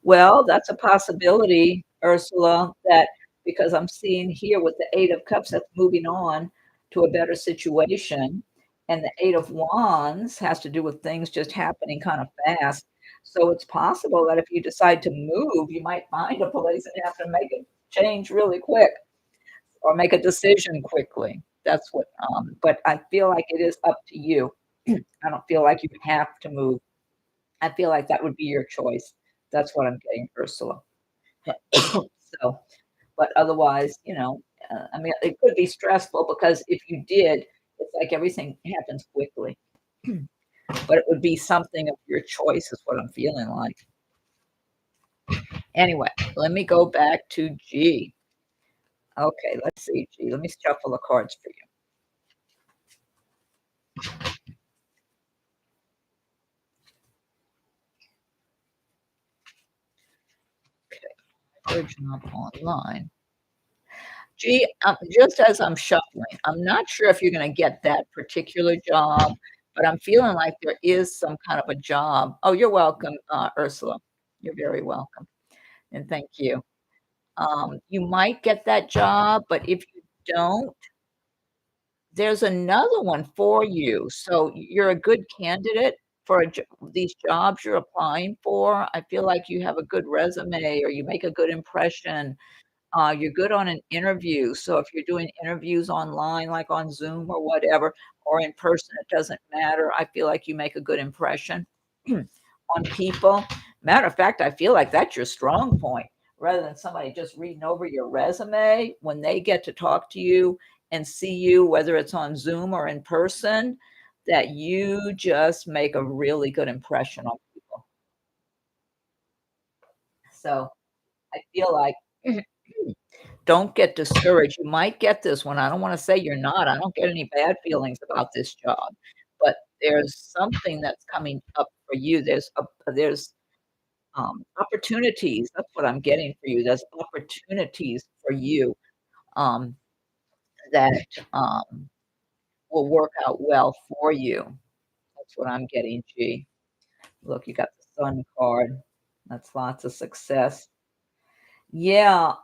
Well, that's a possibility, Ursula, that because I'm seeing here with the 8 of Cups, that's moving on to a better situation, and the 8 of Wands has to do with things just happening kind of fast. So it's possible that if you decide to move, you might find a place and have to make a change really quick or make a decision quickly. That's what, but I feel like it is up to you. I don't feel like you have to move. I feel like that would be your choice. That's what I'm getting, Ursula. So, but otherwise, I mean, it could be stressful because if you did, it's like everything happens quickly. But it would be something of your choice, is what I'm feeling like. Anyway, let me go back to G. Okay, let's see, G. Let me shuffle the cards for you. Okay, for a job online. Gee, just as I'm shuffling, I'm not sure if you're gonna get that particular job, but I'm feeling like there is some kind of a job. Oh, you're welcome, Ursula. You're very welcome, and thank you. You might get that job, but if you don't, there's another one for you. So you're a good candidate for these jobs you're applying for. I feel like you have a good resume or you make a good impression. You're good on an interview, so if you're doing interviews online, like on Zoom or whatever, or in person, it doesn't matter. I feel like you make a good impression on people. Matter of fact, I feel like that's your strong point, rather than somebody just reading over your resume. When they get to talk to you and see you, whether it's on Zoom or in person, that you just make a really good impression on people. So I feel like don't get discouraged. You might get this one. I don't wanna say you're not. I don't get any bad feelings about this job, but there's something that's coming up for you. There's opportunities. That's what I'm getting for you. There's opportunities for you, um, that, will work out well for you. That's what I'm getting, G. Look, you got the Sun card. That's lots of success. Yeah,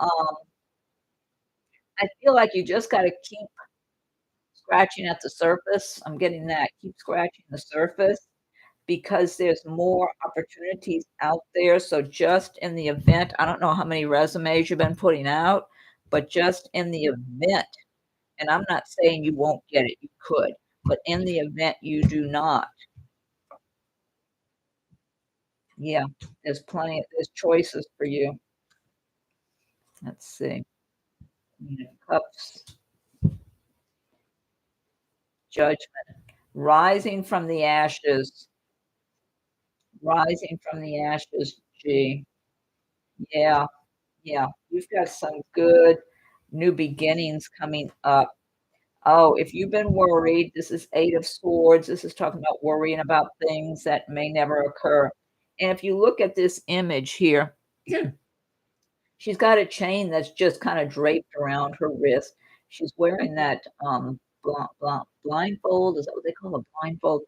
I feel like you just gotta keep scratching at the surface. I'm getting that. Keep scratching the surface because there's more opportunities out there. So just in the event, I don't know how many resumes you've been putting out, but just in the event, and I'm not saying you won't get it, you could, but in the event you do not, yeah, there's choices for you. Let's see. Queen of Cups, Judgment, rising from the ashes, rising from the ashes, G. Yeah, yeah, you've got some good new beginnings coming up. Oh, if you've been worried, this is 8 of Swords. This is talking about worrying about things that may never occur. And if you look at this image here, she's got a chain that's just kinda draped around her wrist. She's wearing that, blindfold, is that what they call a blindfold?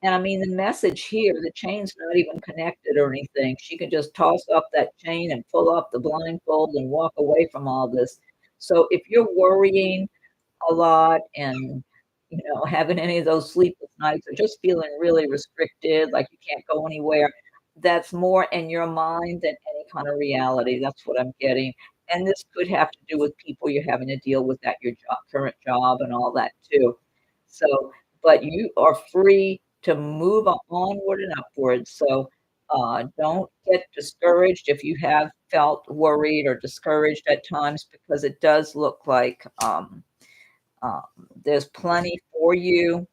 And I mean, the message here, the chain's not even connected or anything. She can just toss up that chain and pull up the blindfold and walk away from all this. So if you're worrying a lot and having any of those sleepless nights or just feeling really restricted, like you can't go anywhere. That's more in your mind than any kind of reality. That's what I'm getting. And this could have to do with people you're having to deal with at your current job and all that too. So, but you are free to move onward and upward. So, don't get discouraged if you have felt worried or discouraged at times, because it does look like um, there's plenty for you.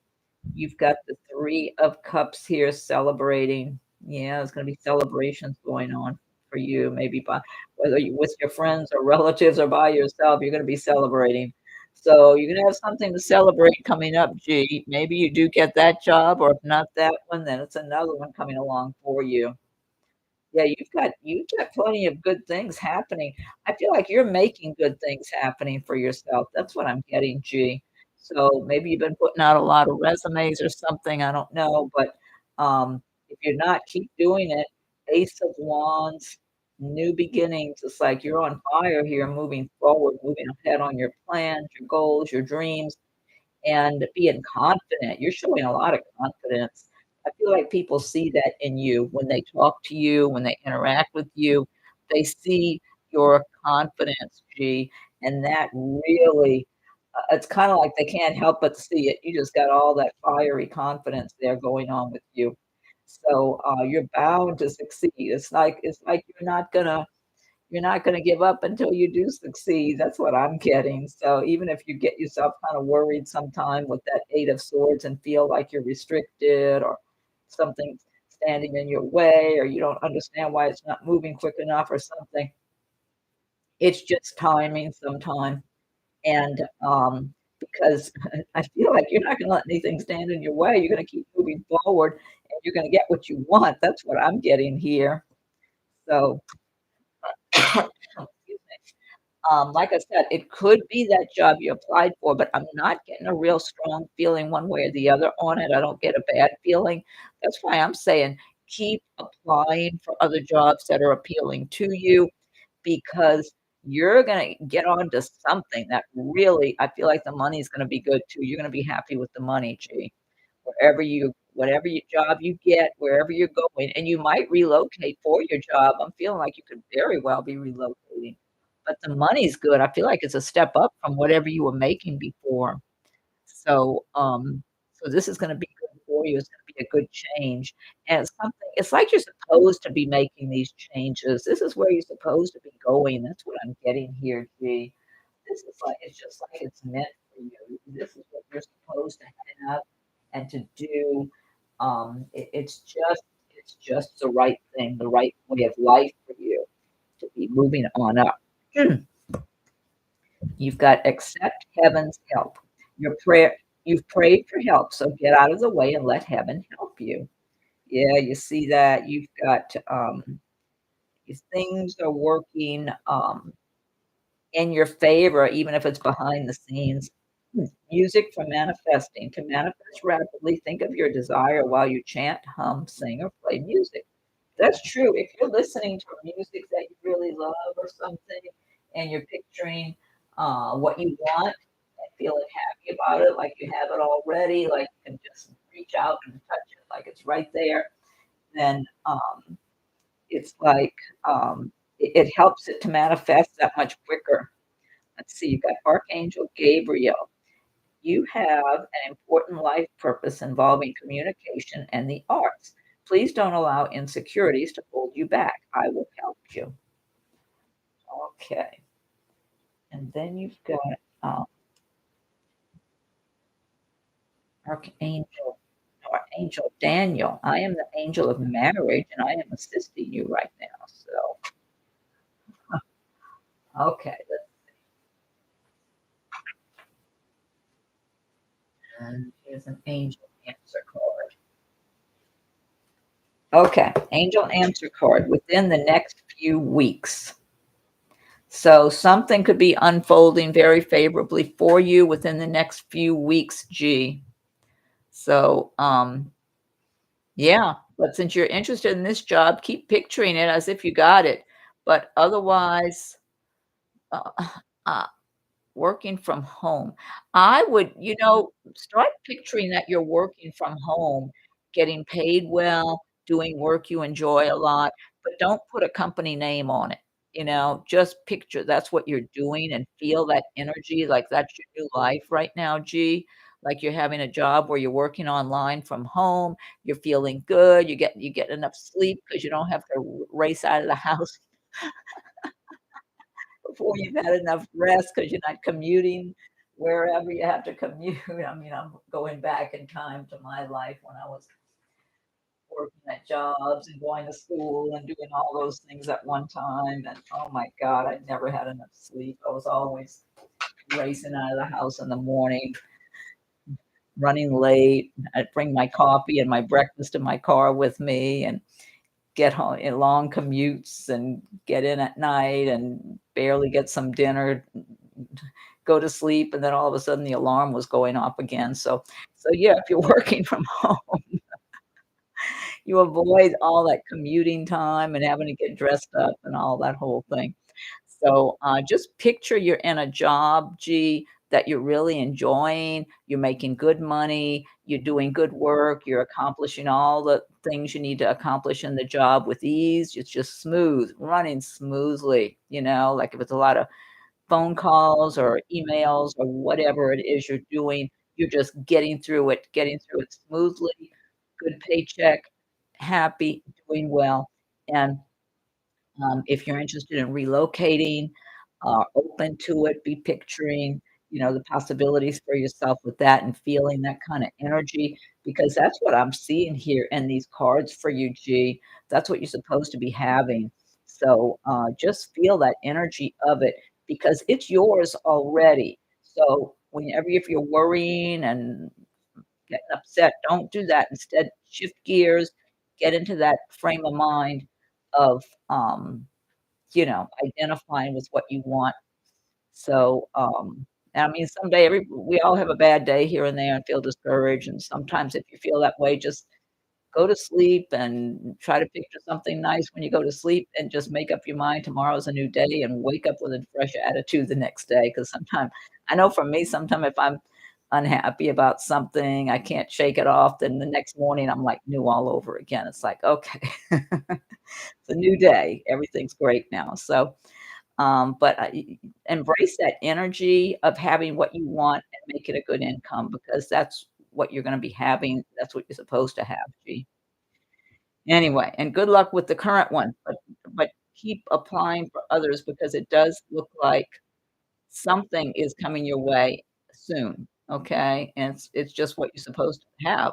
You've got the 3 of Cups here celebrating. Yeah, there's gonna be celebrations going on for you, maybe by whether you with your friends or relatives or by yourself, you're gonna be celebrating. So, you're gonna have something to celebrate coming up, G. Maybe you do get that job, or if not that one, then it's another one coming along for you. Yeah, you've got plenty of good things happening. I feel like you're making good things happening for yourself. That's what I'm getting, G. So maybe you've been putting out a lot of resumes or something, I don't know, but, if you're not, keep doing it. Ace of Wands, new beginnings. It's like you're on fire here, moving forward, moving ahead on your plans, your goals, your dreams, and being confident. You're showing a lot of confidence. I feel like people see that in you when they talk to you, when they interact with you. They see your confidence, G, and that really, it's kind of like they can't help but see it. You just got all that fiery confidence there going on with you. So you're bound to succeed. It's like you're not gonna give up until you do succeed. That's what I'm getting. So even if you get yourself kind of worried sometime with that 8 of Swords and feel like you're restricted or something's standing in your way or you don't understand why it's not moving quick enough or something, it's just timing sometime. And because I feel like you're not gonna let anything stand in your way. You're gonna keep moving forward and you're gonna get what you want. That's what I'm getting here. So excuse me. Like I said, it could be that job you applied for, but I'm not getting a real strong feeling one way or the other on it. I don't get a bad feeling. That's why I'm saying keep applying for other jobs that are appealing to you, because you're gonna get onto something that really, I feel like the money's gonna be good too. You're gonna be happy with the money, G. Whatever your job you get, wherever you're going, and you might relocate for your job. I'm feeling like you could very well be relocating, but the money's good. I feel like it's a step up from whatever you were making before. So, so this is gonna be good for you. It's gonna be a good change, and it's like you're supposed to be making these changes. This is where you're supposed to be going. That's what I'm getting here, G. This is like it's just like it's meant for you. This is what you're supposed to have and to do. It's just the right thing, the right way of life for you to be moving on up. You've got accept heaven's help. You've prayed for help, so get out of the way and let heaven help you. Yeah, you see that. You've got things are working in your favor, even if it's behind the scenes. Music for manifesting. To manifest rapidly, think of your desire while you chant, hum, sing, or play music. That's true. If you're listening to music that you really love or something, and you're picturing what you want and feeling happy about it, like you have it already, like you can just reach out and touch it, like it's right there, then it's like it helps it to manifest that much quicker. Let's see, you've got Archangel Gabriel. You have an important life purpose involving communication and the arts. Please don't allow insecurities to hold you back. I will help you. Okay. And then you've got um, Archangel, Archangel Daniel. I am the angel of marriage and I am assisting you right now. So, okay. And here's an angel answer card. Okay. Angel answer card within the next few weeks. So something could be unfolding very favorably for you within the next few weeks, G. So, yeah, but since you're interested in this job, keep picturing it as if you got it. But otherwise, uh, uh, working from home. I would, start picturing that you're working from home, getting paid well, doing work you enjoy a lot, but don't put a company name on it, just picture that's what you're doing and feel that energy like that's your new life right now, G. Like you're having a job where you're working online from home, you're feeling good, you get enough sleep because you don't have to race out of the house before you've had enough rest because 'cause you're not commuting wherever you have to commute. I mean, I'm going back in time to my life when I was working at jobs and going to school and doing all those things at one time, and, oh my god, I never had enough sleep. I was always racing out of the house in the morning, running late. I'd bring my coffee and my breakfast in my car with me and get home in long commutes and get in at night and barely get some dinner, go to sleep, and then all of a sudden the alarm was going off again. So yeah, if you're working from home, you avoid all that commuting time and having to get dressed up and all that whole thing. So, just picture you're in a job, G, that you're really enjoying, you're making good money, you're doing good work, you're accomplishing all the things you need to accomplish in the job with ease, it's just smooth, running smoothly, like if it's a lot of phone calls or emails or whatever it is you're doing, you're just getting through it smoothly, good paycheck, happy, doing well, and if you're interested in relocating, open to it, be picturing, the possibilities for yourself with that and feeling that kinda energy, because that's what I'm seeing here in these cards for you, G. That's what you're supposed to be having. So, just feel that energy of it because it's yours already. So, whenever if you're worrying and getting upset, don't do that. Instead, shift gears, get into that frame of mind of, identifying with what you want. So, I mean, someday we all have a bad day here and there and feel discouraged, and sometimes if you feel that way, just go to sleep and try to picture something nice when you go to sleep and just make up your mind tomorrow's a new day and wake up with a fresh attitude the next day. Because sometimes I know for me, sometimes if I'm unhappy about something, I can't shake it off, then the next morning, I'm, like, new all over again. It's like, "Okay, it's a new day. Everything's great now." So, but embrace that energy of having what you want and make it a good income because that's what you're gonna be having. That's what you're supposed to have, G. Anyway, and good luck with the current one, but keep applying for others because it does look like something is coming your way soon, okay? And it's just what you're supposed to have.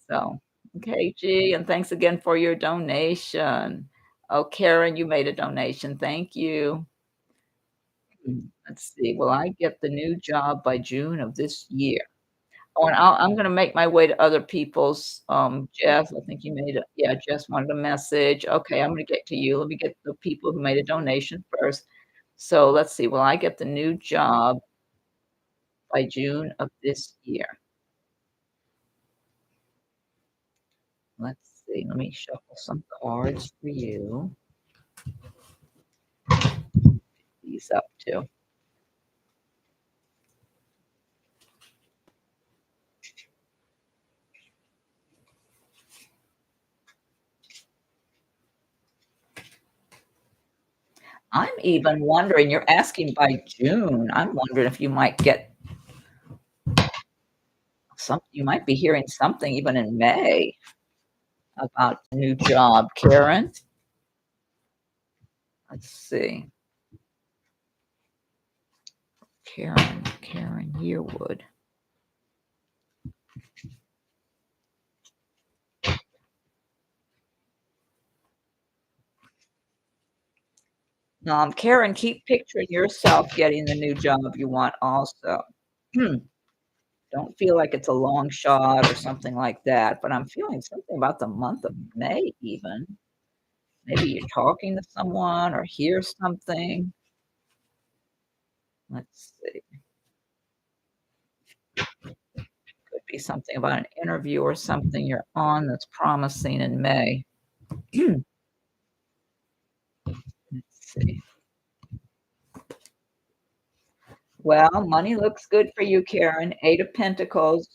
So, okay, G, and thanks again for your donation. Oh, Karen, you made a donation. Thank you. Let's see, will I get the new job by June of this year? Oh, and I'm gonna make my way to other people's, Jeff, I think you made a yeah, Jess wanted a message. Okay, I'm gonna get to you. Let me get the people who made a donation first. So, let's see, will I get the new job by June of this year? Let's see, let me shuffle some cards for you. These up too. I'm even wondering you're asking by June. I'm wondering if you might get you might be hearing something even in May about the new job. Karen? Let's see. Karen Yearwood. Karen, keep picturing yourself getting the new job you want also. Don't feel like it's a long shot or something like that, but I'm feeling something about the month of May even. Maybe you're talking to someone or hear something. Let's see. Could be something about an interview or something you're on that's promising in May. Let's see. Well, money looks good for you, Karen. 8 of Pentacles.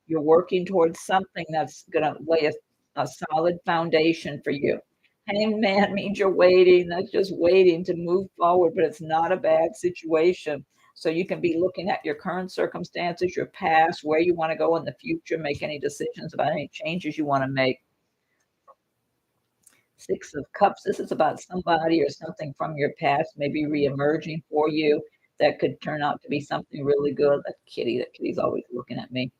You're working towards something that's gonna lay a solid foundation for you. Hangman means you're waiting, that's just waiting to move forward, but it's not a bad situation. So you can be looking at your current circumstances, your past, where you wanna go in the future, make any decisions about any changes you wanna make. 6 of Cups, this is about somebody or something from your past maybe reemerging for you that could turn out to be something really good. That kitty's always looking at me.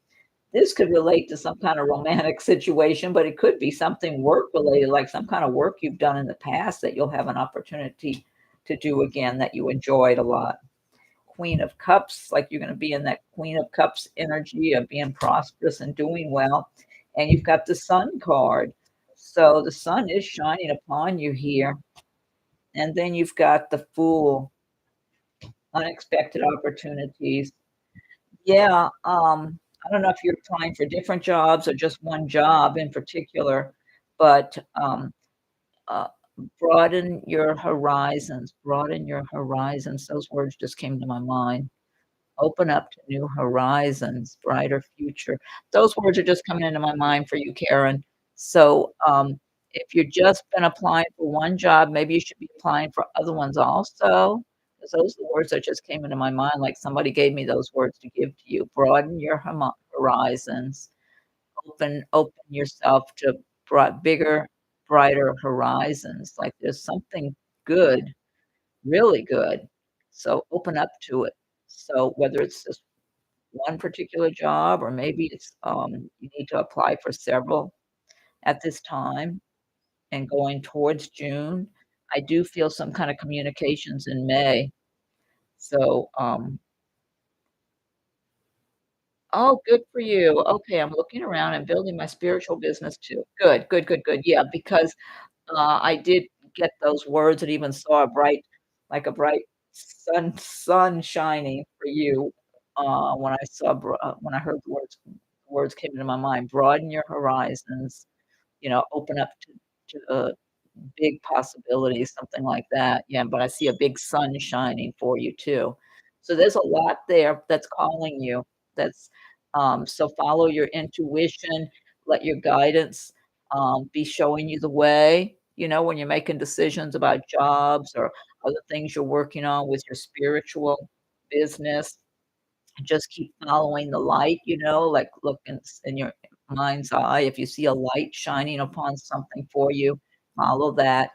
This could relate to some kind of romantic situation, but it could be something work related, like some kind of work you've done in the past that you'll have an opportunity to do again that you enjoyed a lot. Queen of Cups, like you're going to be in that Queen of Cups energy of being prosperous and doing well. And you've got the Sun card. So the sun is shining upon you here. And then you've got the Fool, unexpected opportunities. Yeah, I don't know if you're applying for different jobs or just one job in particular, but, uh, broaden your horizons, those words just came to my mind. Open up to new horizons, brighter future. Those words are just coming into my mind for you, Karen. So, if you've just been applying for one job, maybe you should be applying for other ones also, 'cause those are the words that just came into my mind, like somebody gave me those words to give to you. Broaden your horizons, open yourself to bigger, brighter horizons, like there's something good, really good. So open up to it. So whether it's just one particular job or maybe it's, you need to apply for several at this time and going towards June, I do feel some kind of communications in May. So, oh, good for you. Okay, I'm looking around and building my spiritual business too. Good, good, good, good. Yeah, because I did get those words and even saw a bright sun shining for you, when I heard the words came into my mind. Broaden your horizons, open up to big possibilities, something like that. Yeah, but I see a big sun shining for you too. So there's a lot there that's calling you. So follow your intuition, let your guidance be showing you the way, when you're making decisions about jobs or other things you're working on with your spiritual business. Just keep following the light, like look in your mind's eye. If you see a light shining upon something for you, follow that.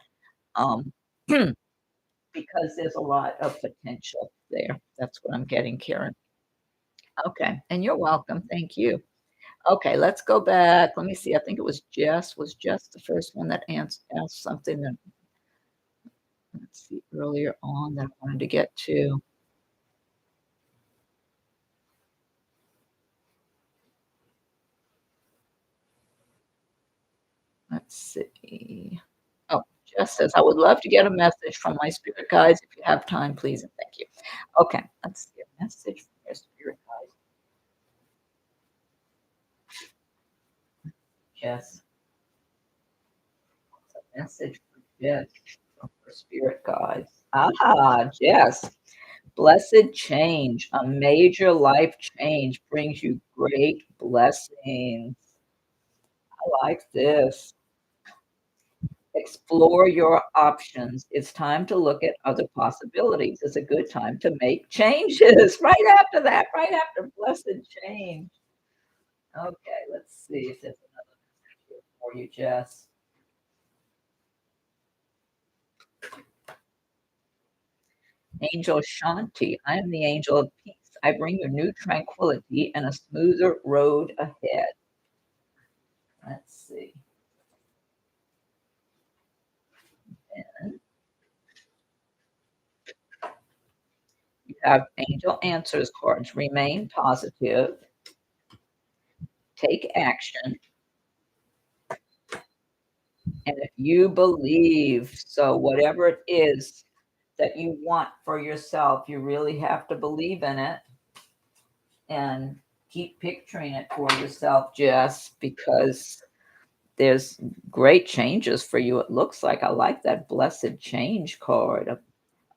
Um, because there's a lot of potential there. That's what I'm getting, Karen. Okay, and you're welcome. Thank you. Okay, let's go back. Let me see. I think it was Jess. Was Jess the first one that asked something that, let's see, earlier on that I wanted to get to? Let's see. Oh, Jess says, "I would love to get a message from my spirit guides. If you have time, please and thank you." Okay, let's see a message from your spirit guides. Jess, what's a message for Jess from her spirit guides? Ah, Jess. Blessed change, a major life change brings you great blessings. I like this. Explore your options. It's time to look at other possibilities. It's a good time to make changes. Right after that, right after blessed change. Okay, let's see if there's another message here for you, Jess. Angel Shanti, I am the angel of peace. I bring you new tranquility and a smoother road ahead. Let's see. And you have angel answers cards. Remain positive, take action, and if you believe, so whatever it is that you want for yourself, you really have to believe in it and keep picturing it for yourself, Jess, because there's great changes for you. It looks like I like that blessed change card.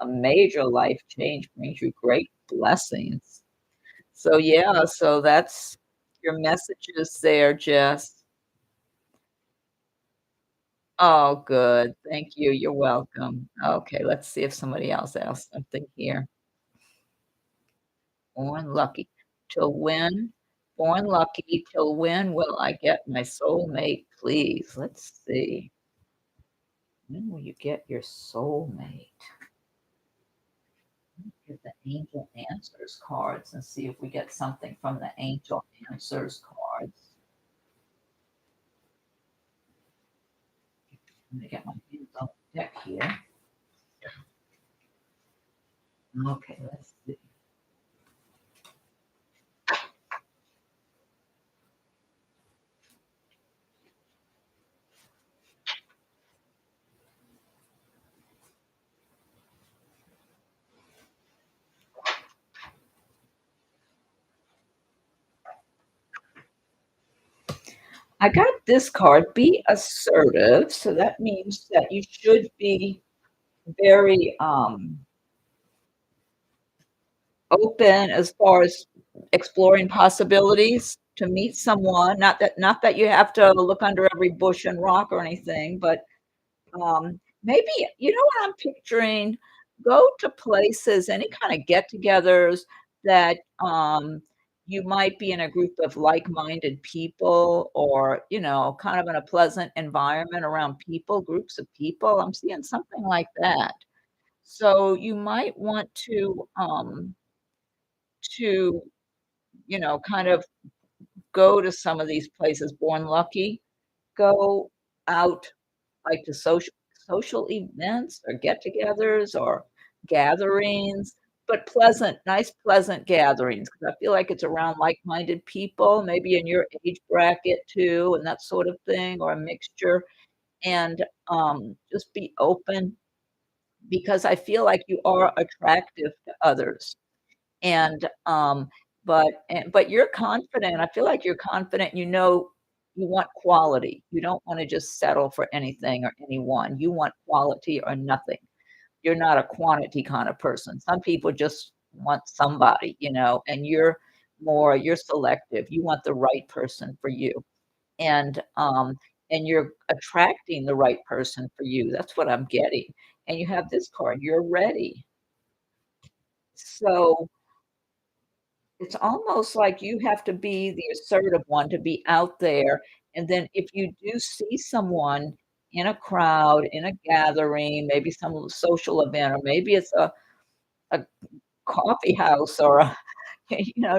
A major life change brings you great Blessings. So, yeah, so that's your messages there, Jess. Oh, good. Thank you. You're welcome. Okay, let's see if somebody else asked something here. Born lucky. Till when? Born lucky. Till when will I get my soulmate, please? Let's see. When will you get your soulmate? Get the angel answers cards and see if we get something from the angel answers cards. Let me get my hands on the deck here. Okay, let's see. I got this card, be assertive. So that means that you should be very open as far as exploring possibilities to meet someone. Not that you have to look under every bush and rock or anything, but maybe you know what I'm picturing? Go to places, any kind of get-togethers that you might be in a group of like-minded people, or kind of in a pleasant environment around people, groups of people. I'm seeing something like that. So you might want to kind of go to some of these places. Born lucky, go out like to social events or get-togethers or gatherings, but nice pleasant gatherings, because I feel like it's around like-minded people, maybe in your age bracket too, and that sort of thing, or a mixture, and, just be open because I feel like you are attractive to others. And, but you're confident. I feel like you're confident, you want quality. You don't wanna just settle for anything or anyone. You want quality or nothing. You're not a quantity kind of person. Some people just want somebody, and you're selective. You want the right person for you. And, and you're attracting the right person for you. That's what I'm getting. And you have this card, you're ready. So it's almost like you have to be the assertive one to be out there, and then if you do see someone in a crowd, in a gathering, maybe some social event, or maybe it's a coffee house or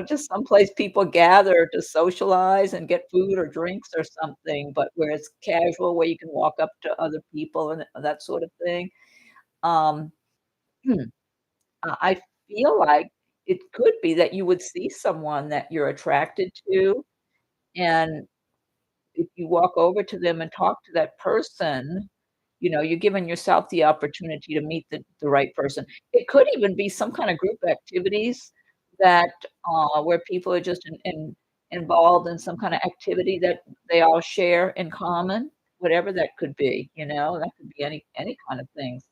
just someplace people gather to socialize and get food or drinks or something, but where it's casual, where you can walk up to other people and that sort of thing. Um, I feel like it could be that you would see someone that you're attracted to, and if you walk over to them and talk to that person, you're giving yourself the opportunity to meet the right person. It could even be some kind of group activities that, where people are just involved in some kind of activity that they all share in common, whatever that could be, that could be any kind of things.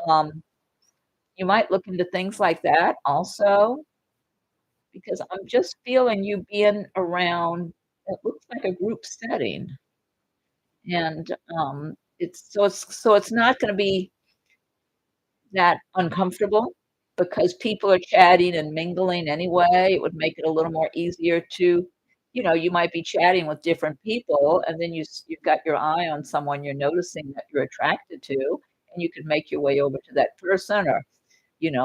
Um, you might look into things like that also, because I'm just feeling you being around it looks like a group setting, and, it's not gonna be that uncomfortable because people are chatting and mingling anyway. It would make it a little more easier to you might be chatting with different people, and then you've got your eye on someone you're noticing that you're attracted to, and you could make your way over to that person, or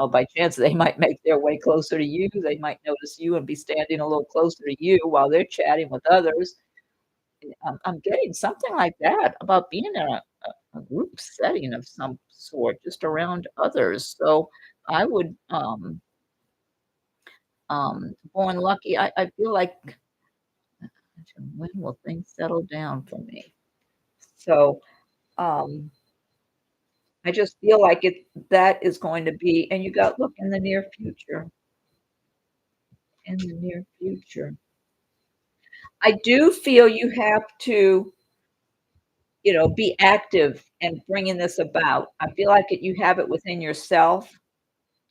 by chance, they might make their way closer to you. They might notice you and be standing a little closer to you while they're chatting with others. I'm getting something like that about being in a group setting of some sort, just around others. So I would, born lucky, I feel like when will things settle down for me? So, um, I just feel like that is going to be, and you got look in the near future. I do feel you have to, be active and bringing this about. I feel like you have it within yourself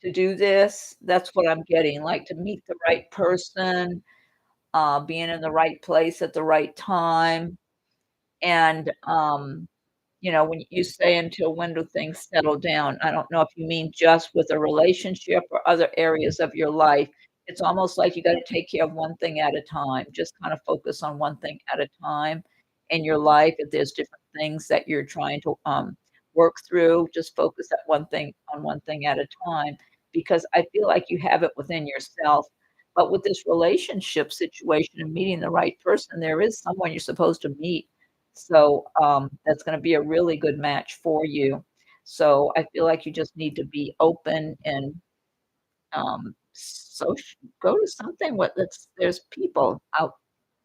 to do this. That's what I'm getting, like, to meet the right person, being in the right place at the right time, and, when you say until when do things settle down, I don't know if you mean just with a relationship or other areas of your life. It's almost like you gotta take care of one thing at a time, just kind of focus on one thing at a time in your life. If there's different things that you're trying to, work through, just focus at one thing at a time, because I feel like you have it within yourself. But with this relationship situation and meeting the right person, there is someone you're supposed to meet, so, that's gonna be a really good match for you. So, I feel like you just need to be open and, go to something with that's there's people out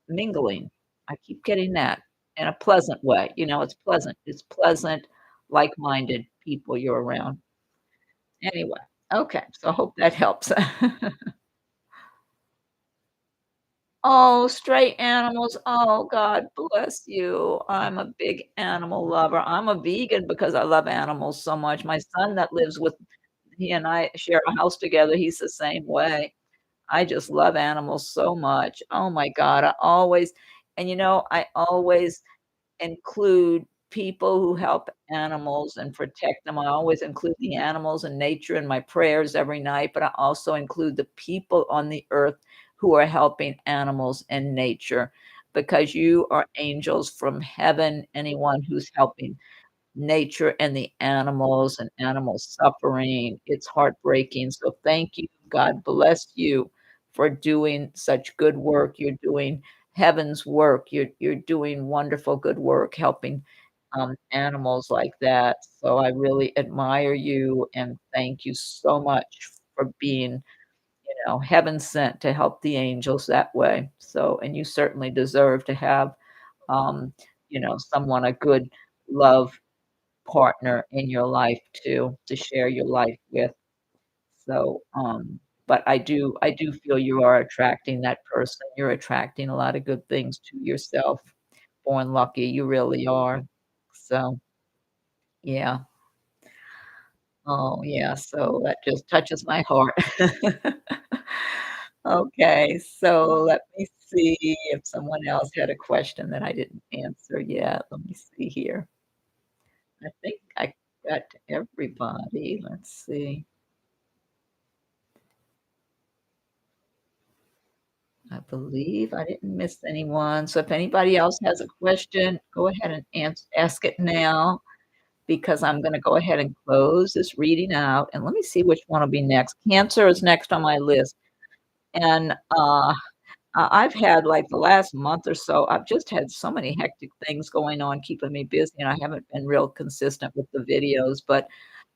mingling. I keep getting that in a pleasant way, it's pleasant. It's pleasant, like-minded people you're around. Anyway, okay, so I hope that helps. Oh, stray animals. Oh, God bless you. I'm a big animal lover. I'm a vegan because I love animals so much. My son that lives with he and I share a house together, he's the same way. I just love animals so much. Oh my God, I always include people who help animals and protect them. I always include the animals and nature in my prayers every night, but I also include the people on the earth who are helping animals and nature, because you are angels from heaven. Anyone who's helping nature and the animals and animal suffering. It's heartbreaking. So thank you. God bless you for doing such good work. You're doing heaven's work. You're doing wonderful good work helping animals like that. So I really admire you and thank you so much for being, heaven sent to help the angels that way. So, and you certainly deserve to have, um, someone, a good love partner in your life too, to share your life with. So, but I do feel you are attracting that person. You're attracting a lot of good things to yourself. Born lucky, you really are. So, yeah. Oh, yeah, so that just touches my heart. Okay, so let me see if someone else had a question that I didn't answer yet. Let me see here. I think I got to everybody. Let's see. I believe I didn't miss anyone, so if anybody else has a question, go ahead and ask it now, because I'm gonna go ahead and close this reading out, and let me see which one will be next. Cancer is next on my list, and, I've had, like, the last month or so, I've just had so many hectic things going on keeping me busy, and I haven't been real consistent with the videos, but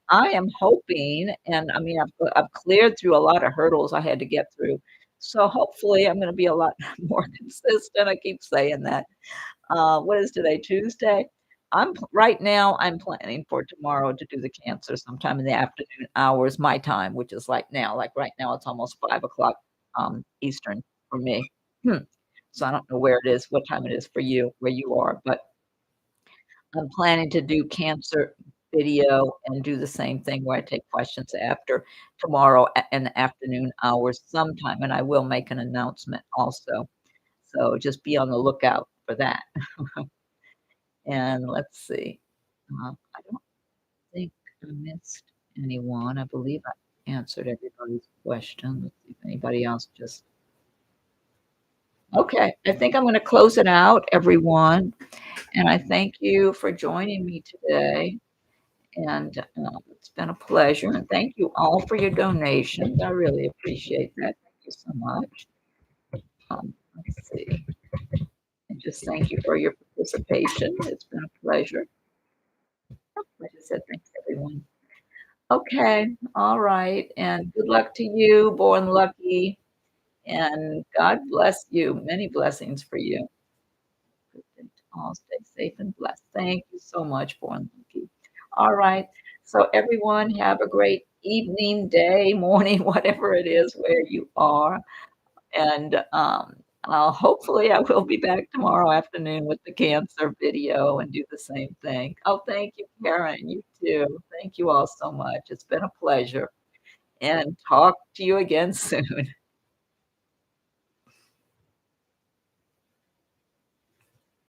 I am hoping, and I mean, I've cleared through a lot of hurdles I had to get through. So hopefully I'm gonna be a lot more consistent. I keep saying that. What is today? Tuesday? Right now, I'm planning for tomorrow to do the cancer sometime in the afternoon hours, my time, which is like now. Like right now, it's almost 5 o'clock Eastern for me. Hmm. So I don't know where it is, what time it is for you, where you are, but I'm planning to do cancer video and do the same thing where I take questions after tomorrow in the afternoon hours sometime, and I will make an announcement also. So just be on the lookout for that. And let's see. I don't think I missed anyone. I believe I answered everybody's question. Let's see if anybody else just okay. I think I'm gonna close it out, everyone, and I thank you for joining me today. And, it's been a pleasure, and thank you all for your donations. I really appreciate that. Thank you so much. Let's see. And just thank you for your participation. It's been a pleasure. Like I said, thanks, everyone. Okay. All right. And good luck to you, born lucky, and God bless you. Many blessings for you. All stay safe and blessed. Thank you so much, born lucky. All right. So everyone have a great evening, day, morning, whatever it is where you are. And hopefully I will be back tomorrow afternoon with the cancer video and do the same thing. Oh, thank you, Karen. You too. Thank you all so much. It's been a pleasure. and talk to you again soon.